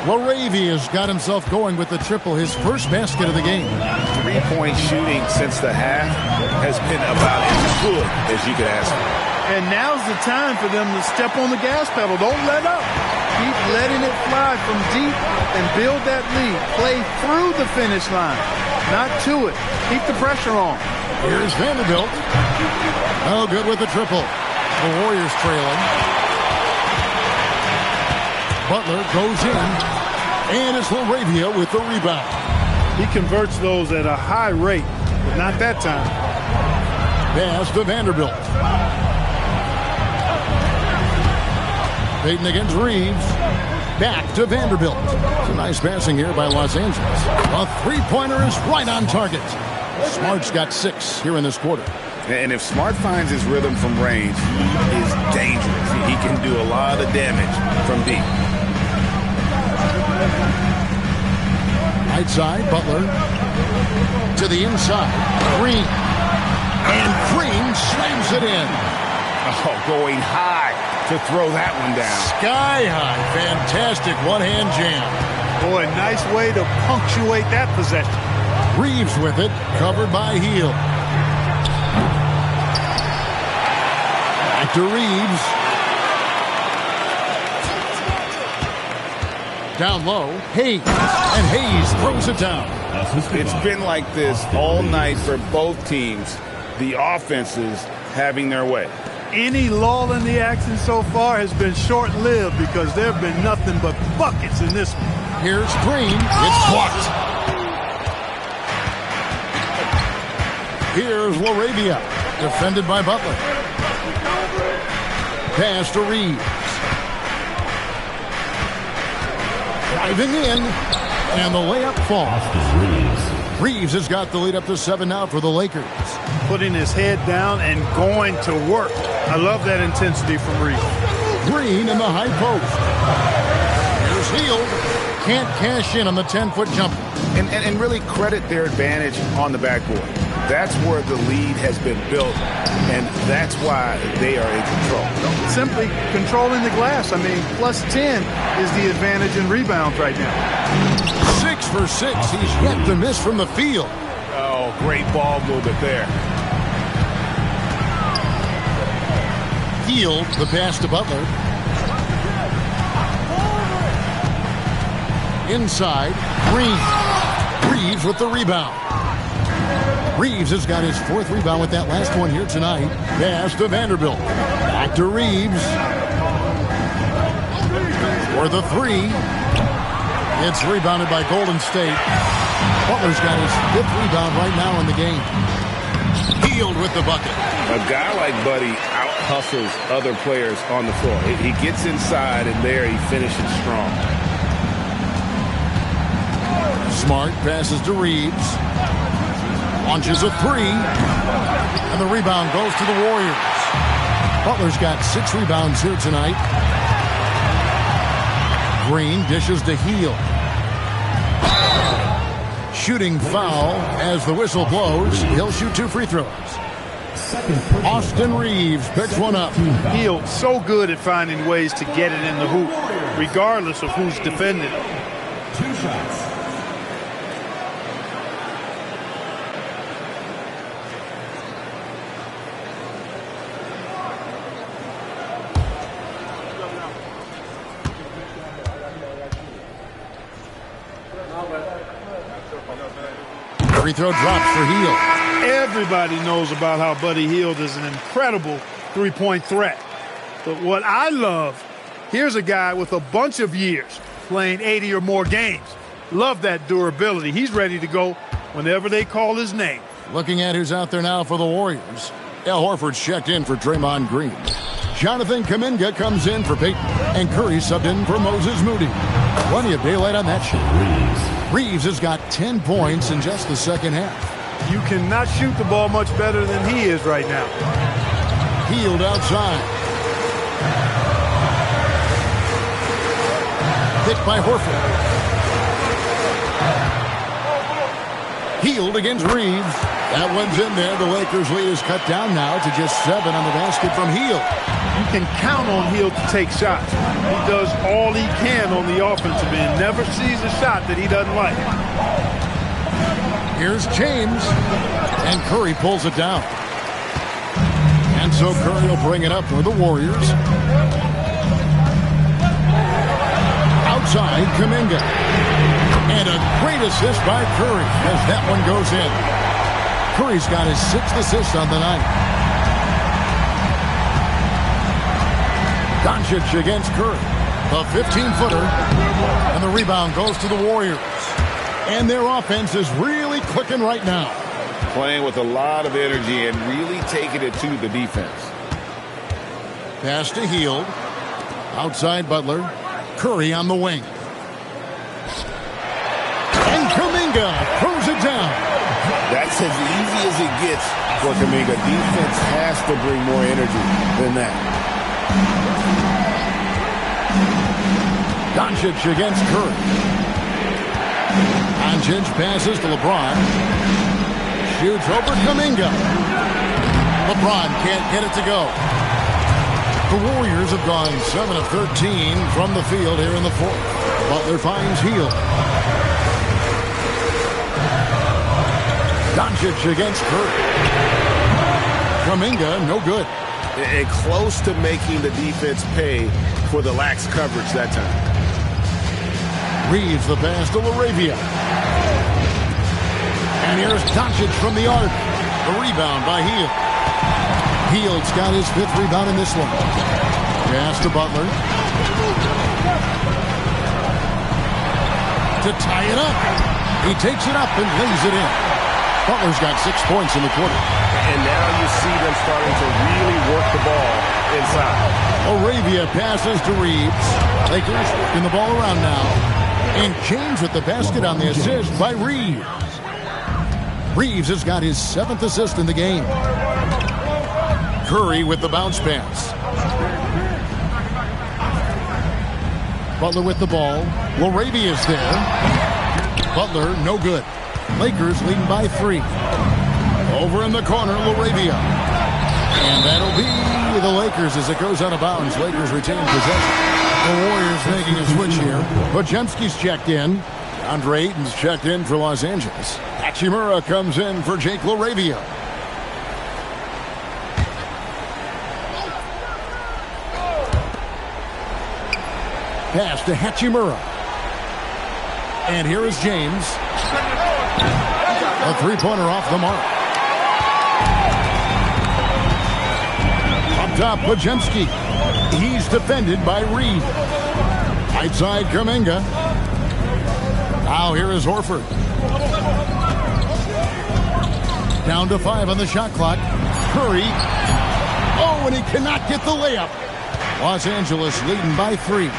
LaRavia's got himself going with the triple, his first basket of the game. 3-point shooting since the half has been about as good as you could ask for. And now's the time for them to step on the gas pedal. Don't let up. Keep letting it fly from deep and build that lead. Play through the finish line, not to it. Keep the pressure on. Here's Vanderbilt. No good with the triple. The Warriors trailing. Butler goes in. And it's LaRavia with the rebound. He converts those at a high rate, but not that time. Pass to Vanderbilt. Payton against Reeves. Back to Vanderbilt. It's a nice passing here by Los Angeles. A three-pointer is right on target. Smart's got 6 here in this quarter. And if Smart finds his rhythm from range, he is dangerous. He can do a lot of damage from deep. Right side, Butler. To the inside. Green. And Green slams it in. Oh, going high to throw that one down. Sky high. Fantastic one-hand jam. Boy, nice way to punctuate that possession. Reeves with it, covered by Hield. Back to Reeves. Down low, Hayes. And Hayes throws it down. It's been like this all night for both teams. The offenses having their way. Any lull in the action so far has been short-lived because there have been nothing but buckets in this one. Here's Green. It's blocked. Here's LaRavia. Defended by Butler. Pass to Reeves. Driving in. And the layup falls. Reeves has got the lead up to 7 now for the Lakers. Putting his head down and going to work. I love that intensity from Reeves. Green in the high post. Here's Hield. Can't cash in on the 10-foot jumper. And really credit their advantage on the backboard. That's where the lead has been built, and that's why they are in control. Simply controlling the glass. I mean, plus 10 is the advantage in rebounds right now. 6 for 6. He's yet to miss from the field. Oh, great ball movement there. Hield, the pass to Butler. Inside, Green. Reeves with the rebound. Reeves has got his 4th rebound with that last one here tonight. Pass to Vanderbilt. Back to Reeves. For the 3. It's rebounded by Golden State. Butler's got his 5th rebound right now in the game. Hield with the bucket. A guy like Buddy out-hustles other players on the floor. He gets inside, and there he finishes strong. Smart passes to Reeves. Launches a 3. And the rebound goes to the Warriors. Butler's got 6 rebounds here tonight. Green dishes to Hield. Shooting foul as the whistle blows. He'll shoot 2 free throws. Austin Reeves picks one up. Hield so good at finding ways to get it in the hoop, regardless of who's defending it. 2 shots. Free throw drops for Hield. Everybody knows about how Buddy Hield is an incredible three-point threat. But what I love, here's a guy with a bunch of years playing 80 or more games. Love that durability. He's ready to go whenever they call his name. Looking at who's out there now for the Warriors. Al Horford's checked in for Draymond Green. Jonathan Kuminga comes in for Peyton. And Curry subbed in for Moses Moody. Plenty of daylight on that shot. Reeves has got 10 points in just the second half. You cannot shoot the ball much better than he is right now. Hield outside. Picked by Horford. Hield against Reeves. That one's in there. The Lakers' lead is cut down now to just 7 on the basket from Hield. You can count on Hield to take shots. He does all he can on the offensive end. Never sees a shot that he doesn't like. Here's James. And Curry pulls it down. And so Curry will bring it up for the Warriors. Outside, Kuminga. And a great assist by Curry as that one goes in. Curry's got his 6th assist on the night. Doncic against Curry. The 15-footer. And the rebound goes to the Warriors. And their offense is really clicking right now. Playing with a lot of energy and really taking it to the defense. Pass to Hield. Outside Butler. Curry on the wing. And Kuminga throws it down. That's as easy as it gets for Kuminga. Defense has to bring more energy than that. Doncic against Curry. Doncic passes to LeBron. Shoots over Kuminga. LeBron can't get it to go. The Warriors have gone 7 of 13 from the field here in the 4th. Butler finds Hield. Doncic against Curry. Kuminga, no good. And close to making the defense pay for the lax coverage that time. Reeves the pass to LaRavia. And here's Doncic from the arc. The rebound by Hield. Hield's got his 5th rebound in this one. Pass to Butler. To tie it up. He takes it up and lays it in. Butler's got 6 points in the quarter. And now you see them starting to really work the ball inside. LaRavia passes to Reeves. Lakers working the ball around now. And James with the basket on the assist by Reeves. Reeves has got his 7th assist in the game. Curry with the bounce pass. Butler with the ball. LaRavia's there. Butler, no good. Lakers leading by 3. Over in the corner, LaRavia. And that'll be the Lakers as it goes out of bounds. Lakers retain possession. The Warriors making a switch here. Podziemski's checked in. Andre Ayton's checked in for Los Angeles. Hachimura comes in for Jake LaRavia. pass to Hachimura. And here is James. A three-pointer off the mark. Up top, Podziemski. He's defended by Reed. Right side, Kuminga. Now here is Horford. Down to 5 on the shot clock. Curry. Oh, and he cannot get the layup. Los Angeles leading by 3.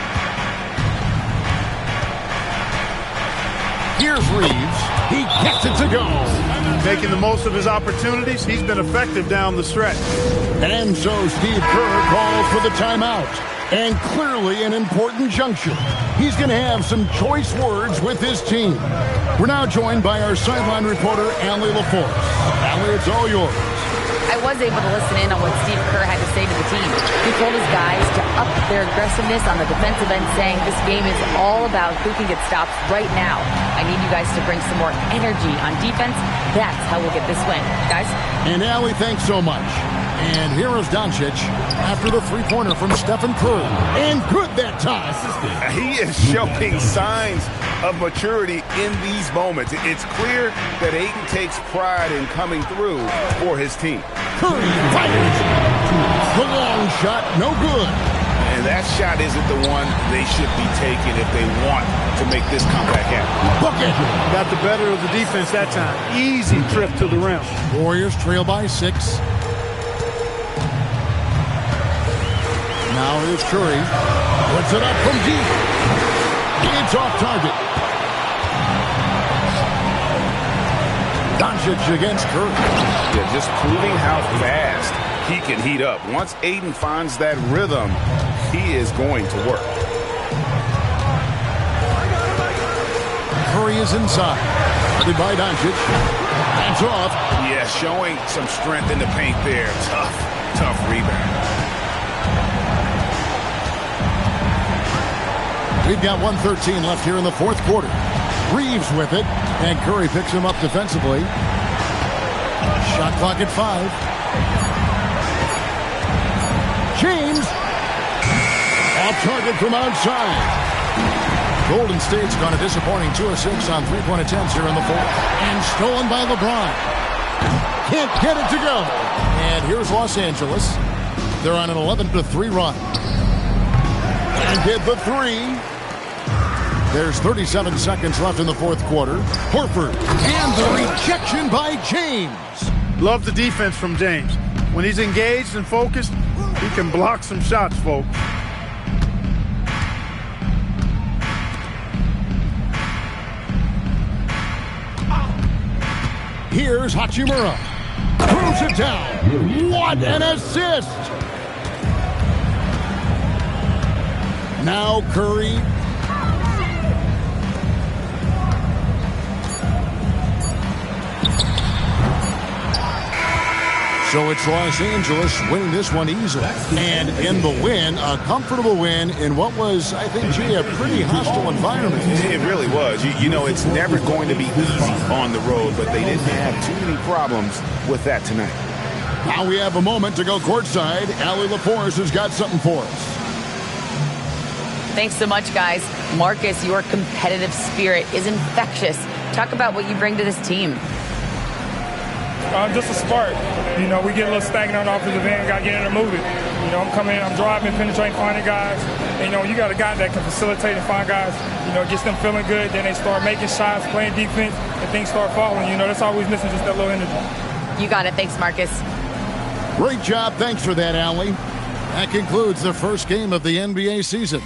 Here's Reeves. He gets it to go. Making the most of his opportunities. He's been effective down the stretch. And so Steve Kerr calls for the timeout. And clearly an important juncture. He's going to have some choice words with his team. We're now joined by our sideline reporter, Allie LaForce. Allie, it's all yours. I was able to listen in on what Steve Kerr had to say to the team. He told his guys to up their aggressiveness on the defensive end, saying this game is all about who can get stops right now. I need you guys to bring some more energy on defense. That's how we'll get this win. Guys? And Allie, thanks so much. And here is Doncic after the three-pointer from Stephen Curry. And good that time. He is showing signs of maturity in these moments. It's clear that Ayton takes pride in coming through for his team. Curry fires. The long shot, no good. And that shot isn't the one they should be taking if they want to make this comeback happen. Bucket. Got the better of the defense that time. Easy trip to the rim. Warriors trail by 6. Now here's Curry. Puts it up from deep. It's off target. Doncic against Curry. Yeah, just proving how fast he can heat up. Once Ayton finds that rhythm, he is going to work. Curry is inside. Guarded by Doncic. Hands off. Yeah, showing some strength in the paint there. Tough rebound. We've got 1:13 left here in the fourth quarter. Reeves with it, and Curry picks him up defensively. Shot clock at 5. James. Off target from outside. Golden State's gone a disappointing 2 of 6 on three-point attempts here in the fourth. And stolen by LeBron. Can't get it to go. And here's Los Angeles. They're on an 11-3 run. And get the 3. There's 37 seconds left in the fourth quarter. Horford. And the rejection by James. Love the defense from James. When he's engaged and focused, he can block some shots, folks. Here's Hachimura. Throws it down. What an assist! Now Curry. So it's Los Angeles winning this one easily. And in the win, a comfortable win in what was, I think, a pretty hostile environment. It really was. You know, it's never going to be easy on the road, but they didn't have too many problems with that tonight. Now we have a moment to go courtside. Allie LaForce has got something for us. Thanks so much, guys. Marcus, your competitive spirit is infectious. Talk about what you bring to this team. Just a spark. You know, we get a little stagnant on the offensive end, got to get in and move it. You know, I'm coming in, I'm driving, penetrating, finding guys. And, you know, you got a guy that can facilitate and find guys, you know, gets them feeling good. Then they start making shots, playing defense, and things start falling. You know, that's always missing, just that little energy. You got it. Thanks, Marcus. Great job. Thanks for that, Allie. That concludes the first game of the NBA season.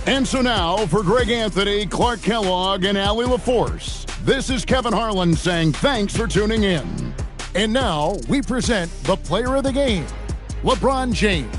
And so now, for Greg Anthony, Clark Kellogg, and Allie LaForce, this is Kevin Harlan saying thanks for tuning in. And now, we present the player of the game, LeBron James.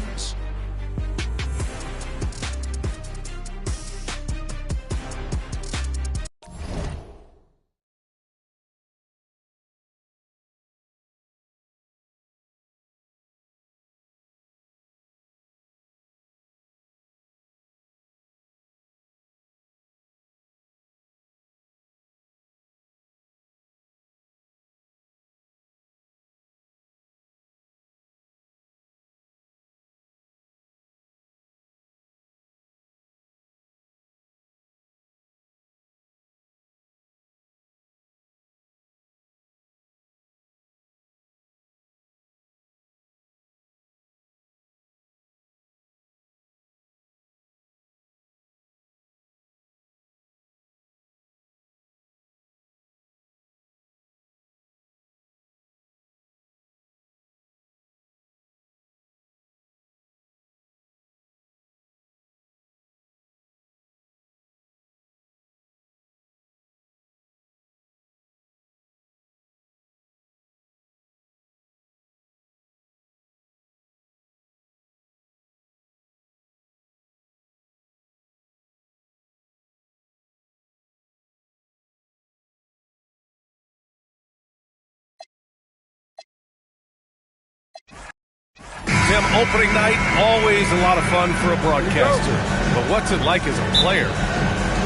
Tim, opening night, always a lot of fun for a broadcaster. But what's it like as a player?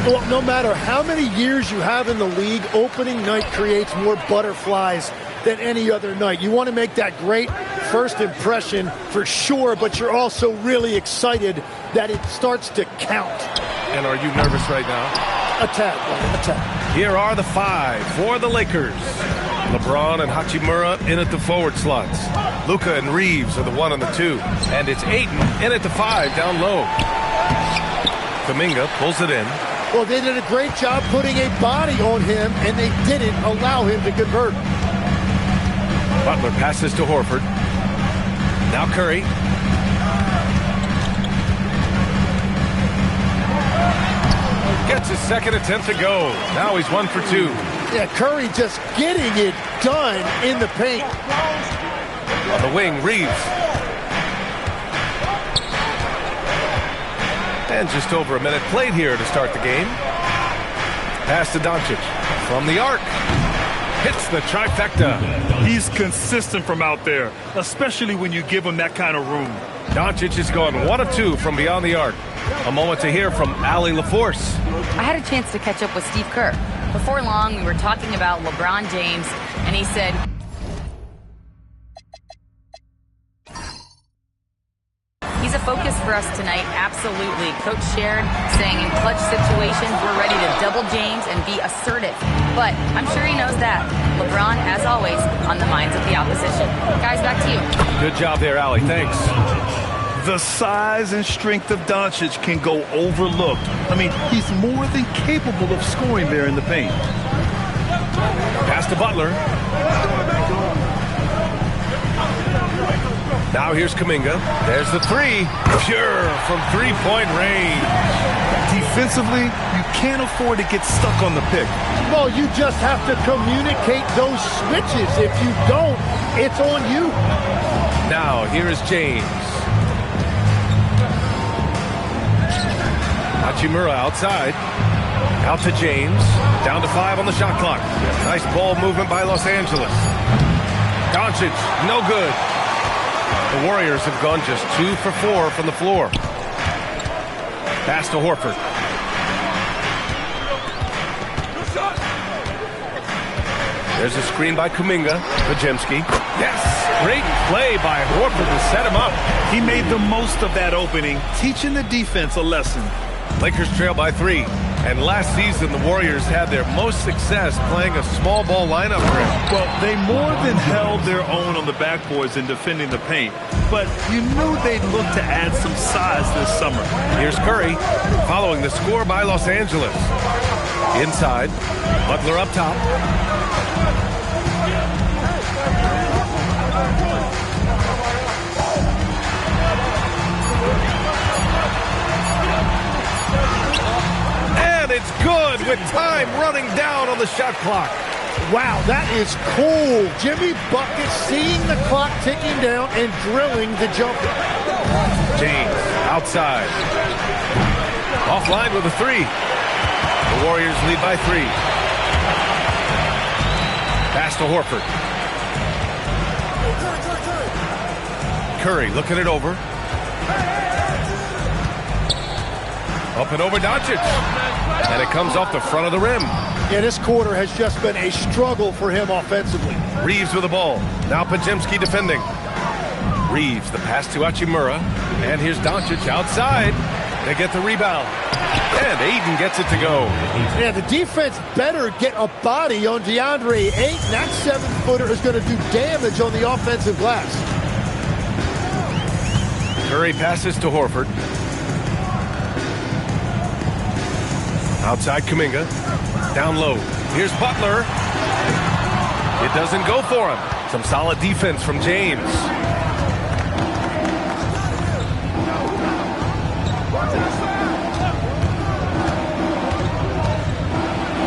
Well, no matter how many years you have in the league, opening night creates more butterflies than any other night. You want to make that great first impression for sure, but you're also really excited that it starts to count. And are you nervous right now? A tad. Here are the 5 for the Lakers. LeBron and Hachimura in at the forward slots. Luka and Reeves are the 1 and the 2. And it's Ayton in at the 5 down low. Kuminga pulls it in. Well, they did a great job putting a body on him, and they didn't allow him to convert. Butler passes to Horford. Now Curry. Gets his second attempt to go. Now he's 1 for 2. Yeah, Curry just getting it done in the paint. On the wing, Reeves. And just over a minute played here to start the game. Pass to Doncic. From the arc. Hits the trifecta. He's consistent from out there, especially when you give him that kind of room. Doncic is going 1 of 2 from beyond the arc. A moment to hear from Allie LaForce. I had a chance to catch up with Steve Kerr. Before long, we were talking about LeBron James, and he said, he's a focus for us tonight, absolutely. Coach shared, saying in clutch situations, we're ready to double James and be assertive. But I'm sure he knows that. LeBron, as always, on the minds of the opposition. Guys, back to you. Good job there, Allie. Thanks. The size and strength of Doncic can go overlooked. I mean, he's more than capable of scoring there in the paint. Pass to Butler. Now here's Kuminga. There's the 3. Pure from three-point range. Defensively, you can't afford to get stuck on the pick. Well, you just have to communicate those switches. If you don't, it's on you. Now here is James. Hachimura outside. Out to James. Down to 5 on the shot clock. Nice ball movement by Los Angeles. Doncic, no good. The Warriors have gone just 2 for 4 from the floor. Pass to Horford. There's a screen by Kuminga. Podziemski. Yes! Great play by Horford to set him up. He made the most of that opening, teaching the defense a lesson. Lakers trail by 3. And last season, the Warriors had their most success playing a small ball lineup for him. Well, they more than held their own on the backboards in defending the paint. But you knew they'd look to add some size this summer. Here's Curry, following the score by Los Angeles. Inside, Butler up top. It's good with time running down on the shot clock. Wow, that is cool. Jimmy Bucket seeing the clock ticking down and drilling the jumper. James outside. Offline with a 3. The Warriors lead by 3. Pass to Horford. Curry looking it over. Up and over Doncic. And it comes off the front of the rim. Yeah, this quarter has just been a struggle for him offensively. Reeves with the ball. Now Podziemski defending. Reeves, the pass to Hachimura. And here's Doncic outside. They get the rebound. And Ayton gets it to go. Yeah, the defense better get a body on DeAndre Ayton. That 7-footer is going to do damage on the offensive glass. Curry passes to Horford. Outside Kuminga. Down low. Here's Butler. It doesn't go for him. Some solid defense from James.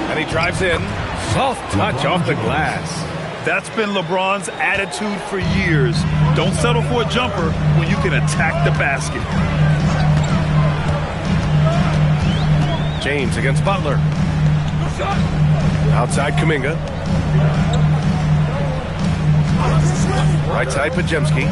And he drives in. Soft touch off the glass. That's been LeBron's attitude for years. Don't settle for a jumper when you can attack the basket. James against Butler. Outside Kuminga. Right side, Podziemski.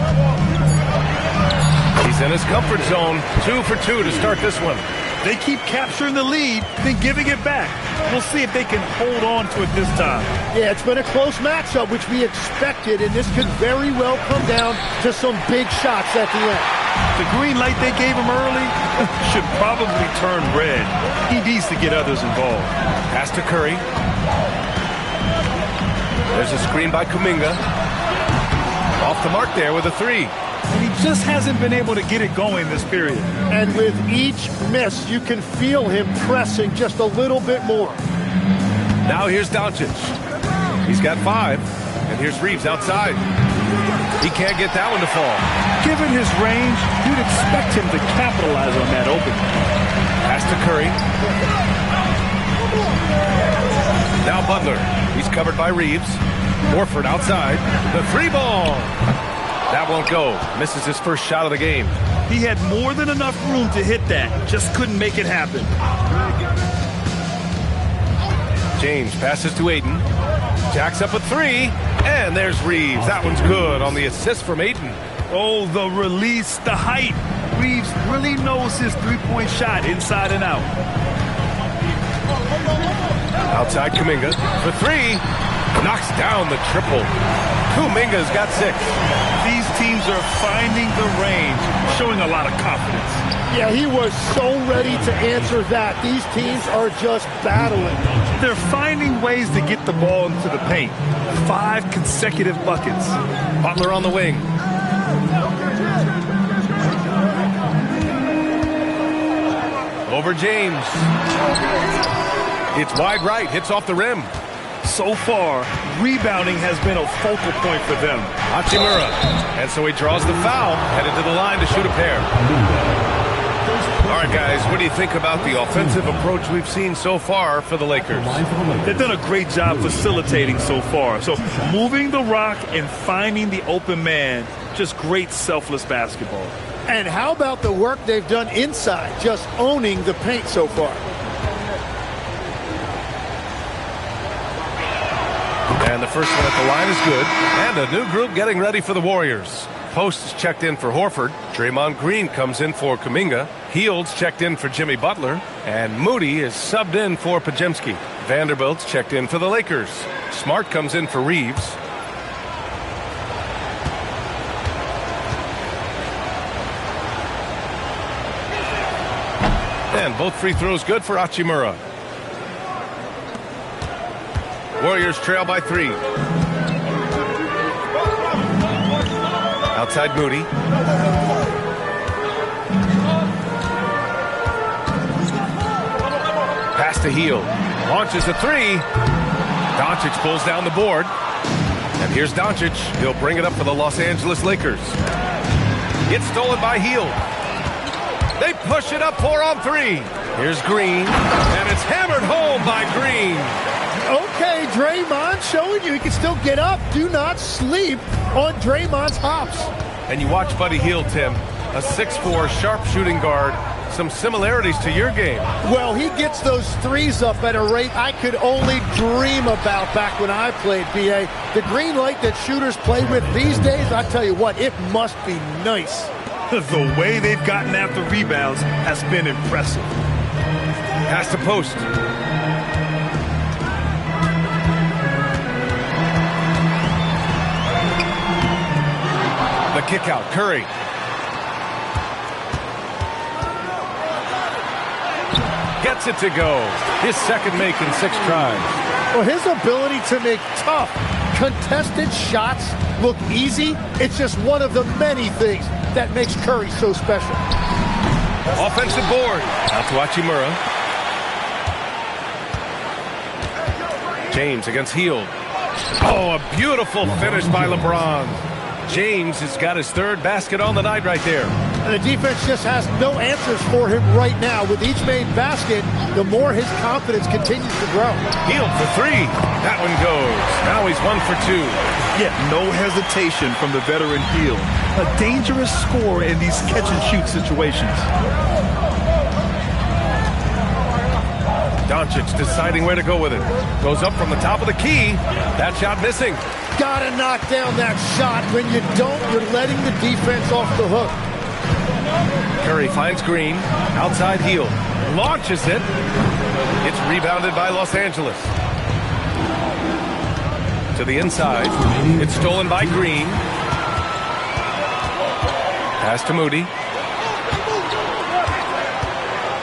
He's in his comfort zone. 2 for 2 to start this one. They keep capturing the lead, then giving it back. We'll see if they can hold on to it this time. Yeah, it's been a close matchup, which we expected, and this could very well come down to some big shots at the end. The green light they gave him early should probably turn red. He needs to get others involved. Pass to Curry. There's a screen by Kuminga. Off the mark there with a 3. And he just hasn't been able to get it going this period. And with each miss, you can feel him pressing just a little bit more. Now here's Doncic. He's got 5. And here's Reeves outside. He can't get that one to fall. Given his range, you'd expect him to capitalize on that opening. Pass to Curry. Now Butler. He's covered by Reeves. Horford outside. The 3-ball. That won't go. Misses his first shot of the game. He had more than enough room to hit that. Just couldn't make it happen. James passes to Ayton. Jacks up a 3. And there's Reeves. That one's good on the assist from Ayton. Oh, the release, the height. Reeves really knows his three-point shot inside and out. Outside Kuminga for 3. Knocks down the triple. Kuminga's got 6. These teams are finding the range, showing a lot of confidence. Yeah, he was so ready to answer that. These teams are just battling. They're finding ways to get the ball into the paint. 5 consecutive buckets. Butler on the wing. Over James. It's wide right. Hits off the rim. So far, rebounding has been a focal point for them. Hachimura. And so he draws the foul, headed to the line to shoot a pair. All right, guys, what do you think about the offensive approach we've seen so far for the Lakers? They've done a great job facilitating so far. So moving the rock and finding the open man, just great selfless basketball. And how about the work they've done inside, just owning the paint so far? And the first one at the line is good. And a new group getting ready for the Warriors. Post is checked in for Horford. Draymond Green comes in for Kuminga. Heald's checked in for Jimmy Butler. And Moody is subbed in for Podziemski. Vanderbilt's checked in for the Lakers. Smart comes in for Reeves. And both free throws good for Hachimura. Warriors trail by 3. Outside Moody. Pass to Hield. Launches a 3. Doncic pulls down the board. And here's Doncic. He'll bring it up for the Los Angeles Lakers. It's stolen by Hield. They push it up 4 on 3. Here's Green. And it's hammered home by Green. Okay, Draymond showing you he can still get up. Do not sleep on Draymond's hops. And you watch Buddy Hield, Tim. A 6'4", sharp shooting guard. Some similarities to your game. Well, he gets those threes up at a rate I could only dream about back when I played, B.A. The green light that shooters play with these days, I tell you what, it must be nice. The way they've gotten after rebounds has been impressive. Pass to post. The kick out, Curry. Gets it to go. His second make in 6 tries. Well, his ability to make tough, contested shots look easy, it's just one of the many things that makes Curry so special. Offensive board. Out to Hachimura. James against Hield. Oh, a beautiful finish by LeBron. James has got his 3rd basket on the night right there. And the defense just has no answers for him right now. With each made basket, the more his confidence continues to grow. Hield for 3. That one goes. Now he's 1 for 2. Yet no hesitation from the veteran Hield. A dangerous scorer in these catch-and-shoot situations. Doncic deciding where to go with it. Goes up from the top of the key. That shot missing. Gotta knock down that shot. When you don't, you're letting the defense off the hook. Curry finds Green. Outside heel. Launches it. It's rebounded by Los Angeles. To the inside. It's stolen by Green. Pass to Moody.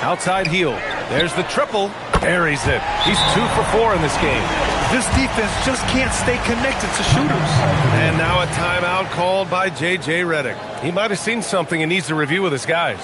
Outside heel. There's the triple. Buries it. He's 2 for 4 in this game. This defense just can't stay connected to shooters. And now a timeout called by J.J. Redick. He might have seen something and needs to review with his guys.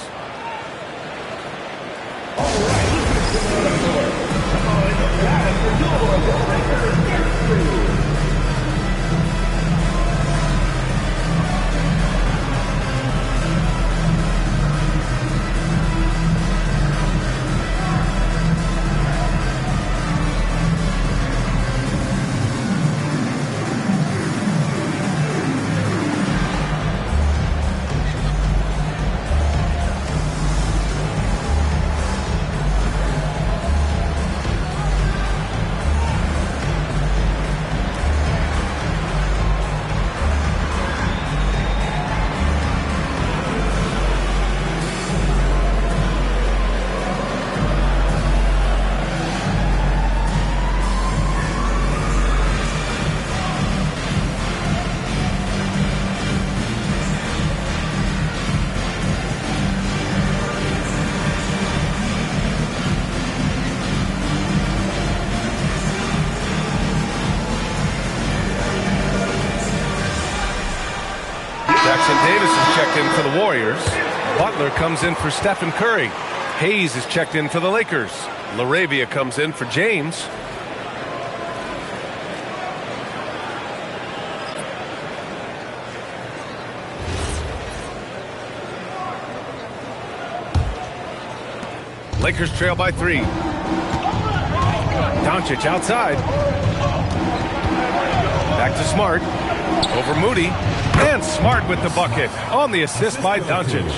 Davis is checked in for the Warriors. Butler comes in for Stephen Curry. Hayes is checked in for the Lakers. LaRavia comes in for James. Lakers trail by 3. Doncic outside. Back to Smart. Over Moody. And Smart with the bucket on the assist by Doncic.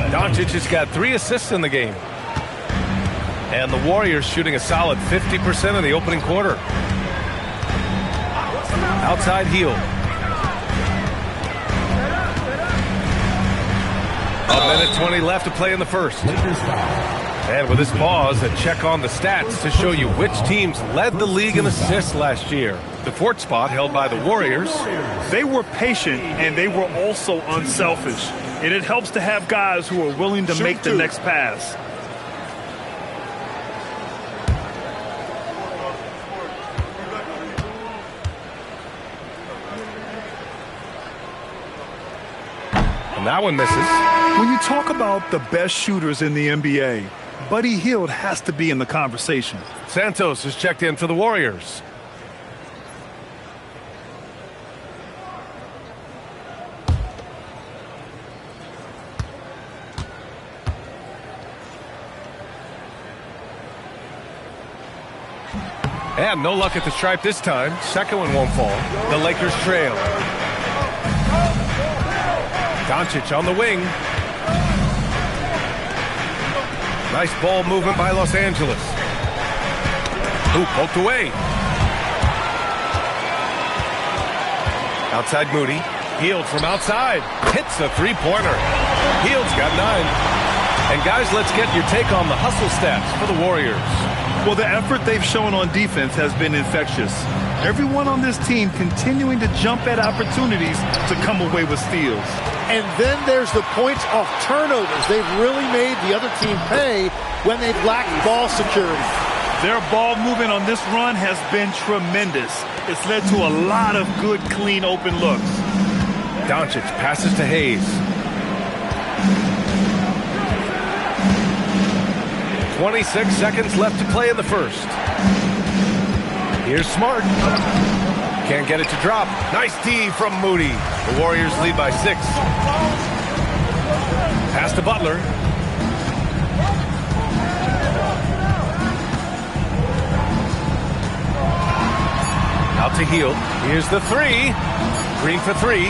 Doncic has got 3 assists in the game. And the Warriors shooting a solid 50% in the opening quarter. Outside heel. A minute 20 left to play in the first. And with this pause, a check on the stats to show you which teams led the league in assists last year. The 4th spot held by the Warriors. They were patient and they were also unselfish. And it helps to have guys who are willing to make the next pass. And that one misses. When you talk about the best shooters in the NBA, Buddy Hield has to be in the conversation. Santos is checked in for the Warriors. And no luck at the stripe this time. Second one won't fall. The Lakers trail. Doncic on the wing. Nice ball movement by Los Angeles. Ooh, poked away. Outside Moody. Hield from outside. Hits a three-pointer. Hield's got 9. And guys, let's get your take on the hustle stats for the Warriors. Well, the effort they've shown on defense has been infectious. Everyone on this team continuing to jump at opportunities to come away with steals. And then there's the points off turnovers. They've really made the other team pay when they've lacked ball security. Their ball movement on this run has been tremendous. It's led to a lot of good, clean, open looks. Doncic passes to Hayes. 26 seconds left to play in the first. Here's Smart. Can't get it to drop. Nice D from Moody. The Warriors lead by 6. Pass to Butler. Out to Hield. Here's the 3. Green for 3.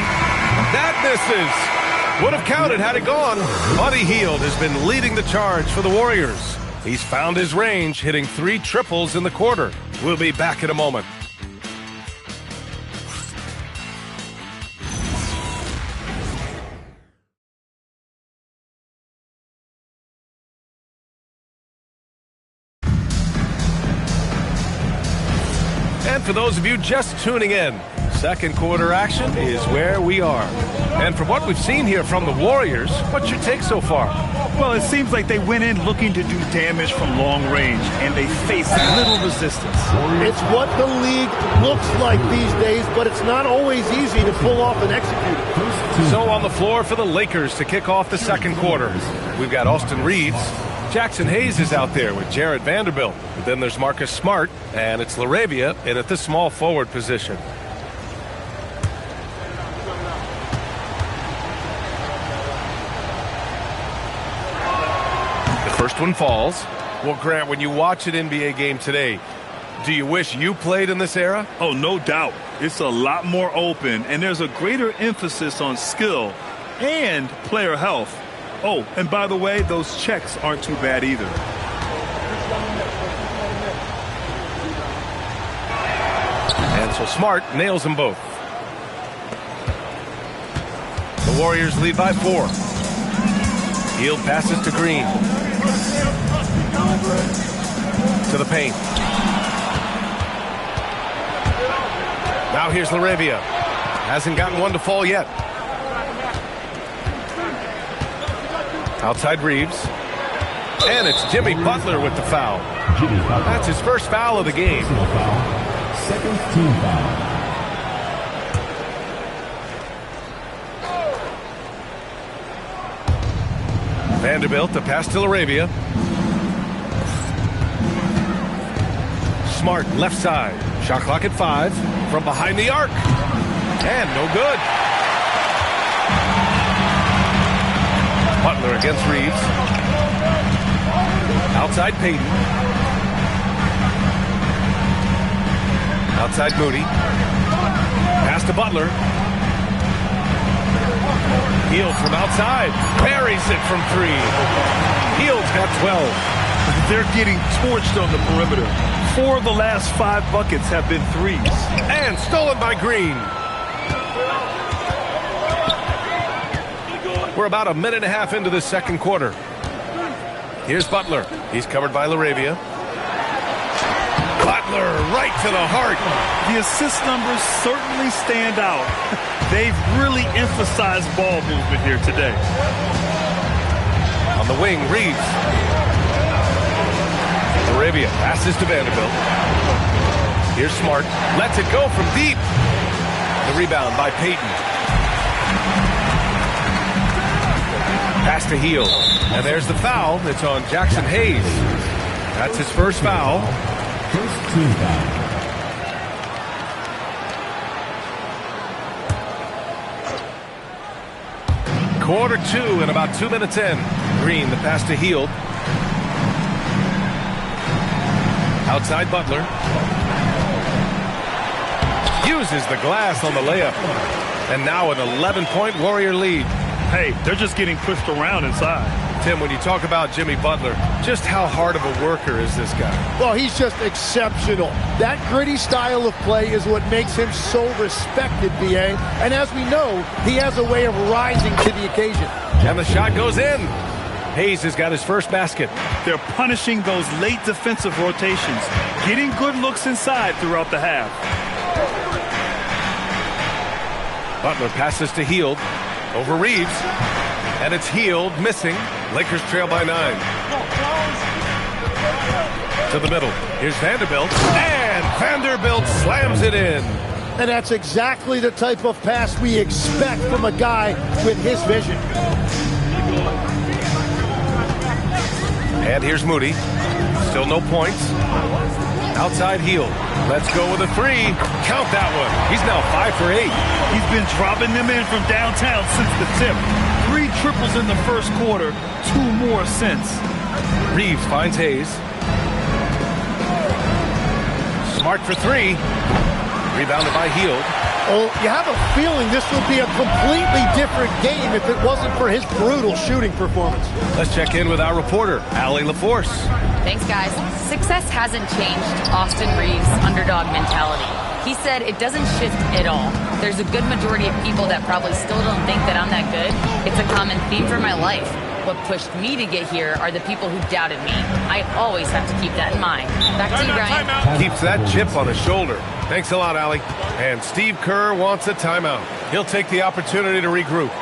That misses. Would have counted had it gone. Buddy Hield has been leading the charge for the Warriors. He's found his range, hitting 3 triples in the quarter. We'll be back in a moment. And for those of you just tuning in, second quarter action is where we are. And from what we've seen here from the Warriors, what's your take so far? Well, it seems like they went in looking to do damage from long range, and they faced little resistance. It's what the league looks like these days, but it's not always easy to pull off and execute. So on the floor for the Lakers to kick off the second quarter, we've got Austin Reeves. Jackson Hayes is out there with Jarred Vanderbilt. Then there's Marcus Smart, and it's LaRavia in at the small forward position. First one falls. Well, Grant, when you watch an NBA game today, do you wish you played in this era? Oh, no doubt. It's a lot more open, and there's a greater emphasis on skill and player health. Oh, and by the way, those checks aren't too bad either. And so Smart nails them both. The Warriors lead by 4. Hield passes to Green. To the paint. Now here's LaRavia. Hasn't gotten one to fall yet. Outside Reeves. And it's Jimmy Butler with the foul. That's his first foul of the game. Second team foul. Vanderbilt to pass to LaRavia. Smart left side. Shot clock at 5 from behind the arc. And no good. Butler against Reeves. Outside Payton. Outside Moody. Pass to Butler. Hield from outside. Buries it from 3. Hield's got 12. They're getting torched on the perimeter. 4 of the last 5 buckets have been threes. And stolen by Green. We're about a minute and a half into the second quarter. Here's Butler. He's covered by LaRavia. Butler right to the heart. The assist numbers certainly stand out. They've really emphasized ball movement here today. On the wing, Reeves. LaRavia passes to Vanderbilt. Here's Smart. Lets it go from deep. The rebound by Payton. Pass to Hield. And there's the foul. It's on Jackson Hayes. That's his first foul. First team foul. Quarter 2 and about 2 minutes in. Green, the pass to Hield. Outside Butler. Uses the glass on the layup. And now an 11-point Warrior lead. Hey, they're just getting pushed around inside. Tim, when you talk about Jimmy Butler, just how hard of a worker is this guy? Well, he's just exceptional. That gritty style of play is what makes him so respected, B.A. And as we know, he has a way of rising to the occasion. And the shot goes in. Hayes has got his first basket. They're punishing those late defensive rotations, getting good looks inside throughout the half. Butler passes to Hield. Over Reeves. And it's Hield missing. Lakers trail by 9. To the middle. Here's Vanderbilt. And Vanderbilt slams it in. And that's exactly the type of pass we expect from a guy with his vision. And here's Moody. Still no points. Outside Hield. Let's go with a three. Count that one. He's now 5 for 8. He's been dropping them in from downtown since the tip. 3 triples in the first quarter, 2 more since. Reeves finds Hayes. Smart for 3. Rebounded by Hield. Oh, you have a feeling this would be a completely different game if it wasn't for his brutal shooting performance. Let's check in with our reporter, Allie LaForce. Thanks, guys. Success hasn't changed Austin Reeves' underdog mentality. He said it doesn't shift at all. There's a good majority of people that probably still don't think that I'm that good. It's a common theme for my life. What pushed me to get here are the people who doubted me. I always have to keep that in mind. Back to you, Brian. Keeps that chip on his shoulder. Thanks a lot, Allie. And Steve Kerr wants a timeout. He'll take the opportunity to regroup.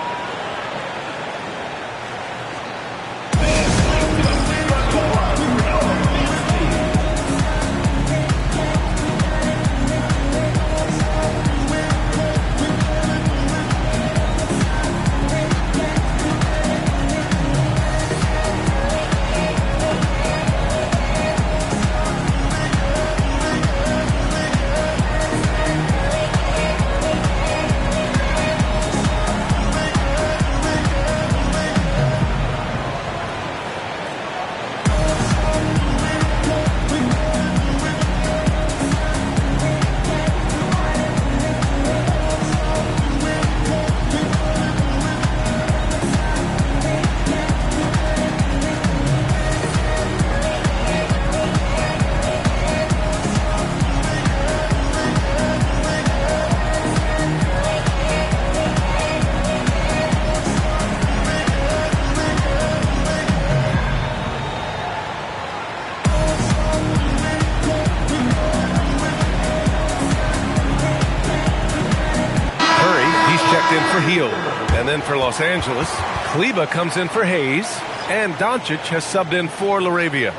And then for Los Angeles, Kleber comes in for Hayes, and Doncic has subbed in for LaRavia.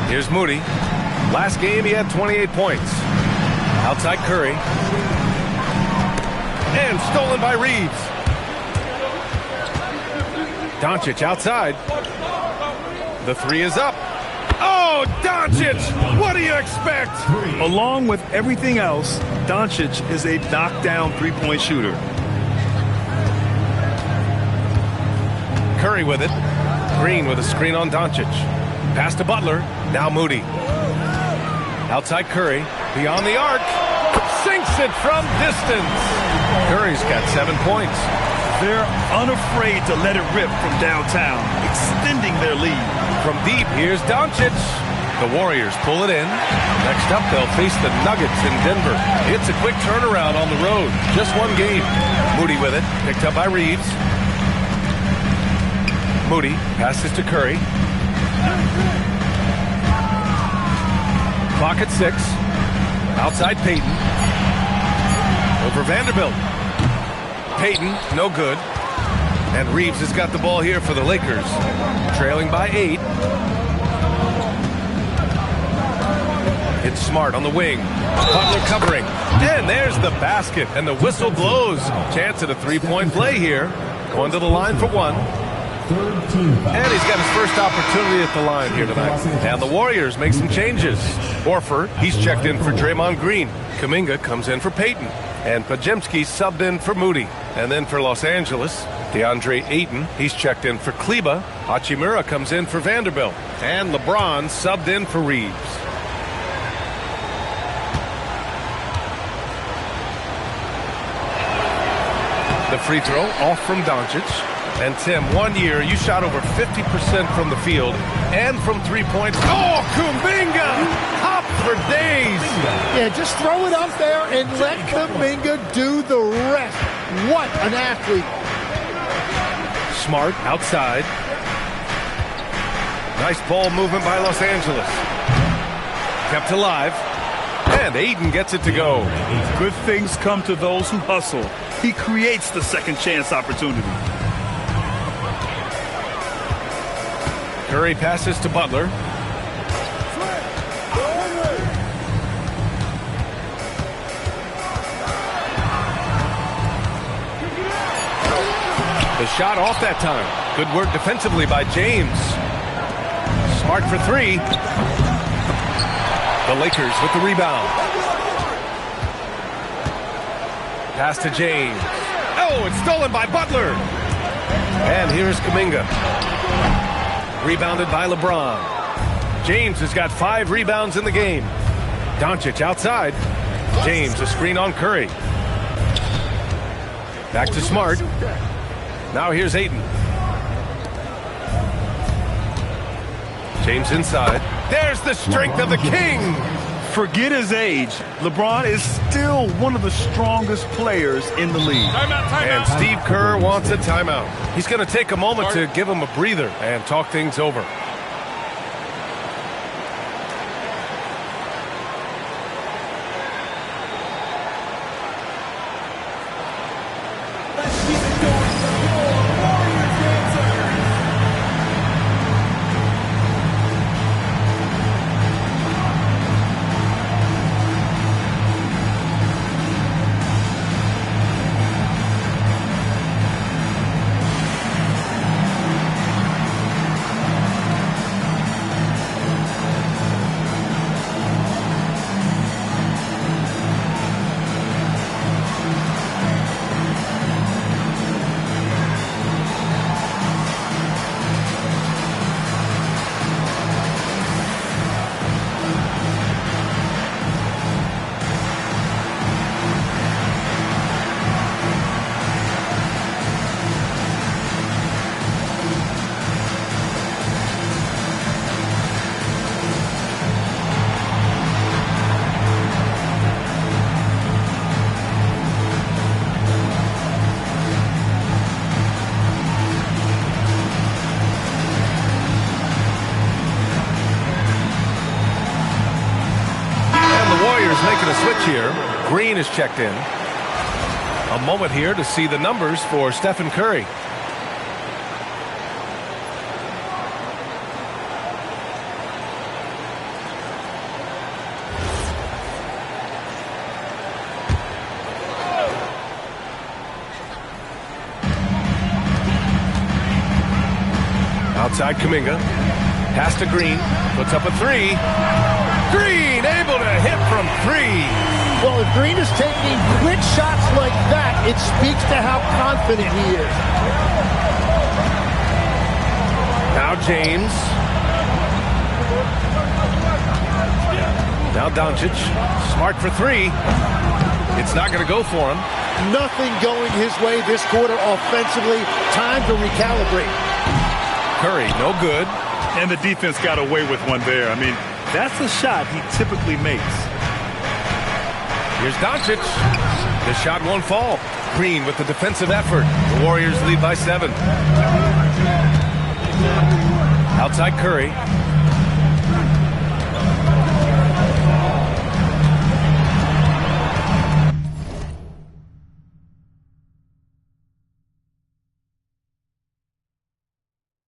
Here's Moody. Last game, he had 28 points. Outside Curry. And stolen by Reeves. Doncic outside. The three is up. Oh, Doncic! What do you expect? Along with everything else, Doncic is a knockdown three-point shooter. Curry with it. Green with a screen on Doncic. Pass to Butler. Now Moody. Outside Curry. Beyond the arc. Sinks it from distance. Curry's got 7 points. They're unafraid to let it rip from downtown, extending their lead. From deep, here's Doncic. The Warriors pull it in. Next up, they'll face the Nuggets in Denver. It's a quick turnaround on the road. Just one game. Moody with it. Picked up by Reeves. Moody passes to Curry. Clock at 6. Outside Payton. Over Vanderbilt. Payton, no good. And Reeves has got the ball here for the Lakers. Trailing by 8. It's Smart on the wing. Butler covering. And there's the basket. And the whistle blows. Chance at a three-point play here. Going to the line for one. And he's got his first opportunity at the line here tonight. And the Warriors make some changes. Horford, he's checked in for Draymond Green. Kuminga comes in for Payton. And Podziemski subbed in for Moody. And then for Los Angeles, DeAndre Ayton, he's checked in for Kleber. Hachimura comes in for Vanderbilt. And LeBron subbed in for Reeves. The free throw off from Doncic. And Tim, 1 year, you shot over 50% from the field and from 3 points. Oh, Kuminga! Hop for days! Yeah, just throw it up there and let Kuminga do the rest. What an athlete. Smart outside. Nice ball movement by Los Angeles. Kept alive. And Ayton gets it to go. Good things come to those who hustle. He creates the second chance opportunity. Curry passes to Butler. The shot off that time. Good work defensively by James. Smart for three. The Lakers with the rebound. Pass to James. Oh, it's stolen by Butler. And here's Kuminga. Rebounded by LeBron. James has got 5 rebounds in the game. Doncic outside. James, a screen on Curry. Back to Smart. Now here's Ayton. James inside. There's the strength of the king. Forget his age. LeBron is still one of the strongest players in the league. And Steve Kerr wants a timeout. He's going to take a moment to give him a breather and talk things over. Making a switch here. Green is checked in. A moment here to see the numbers for Stephen Curry. Outside Kuminga. Pass to Green. Puts up a 3. Green able to hit from 3. Well, if Green is taking quick shots like that, it speaks to how confident he is. Now James. Now Doncic. Smart for 3. It's not going to go for him. Nothing going his way this quarter offensively. Time to recalibrate. Curry, no good. And the defense got away with one there. I mean, that's the shot he typically makes. Here's Doncic. The shot won't fall. Green with the defensive effort. The Warriors lead by 7. Outside Curry.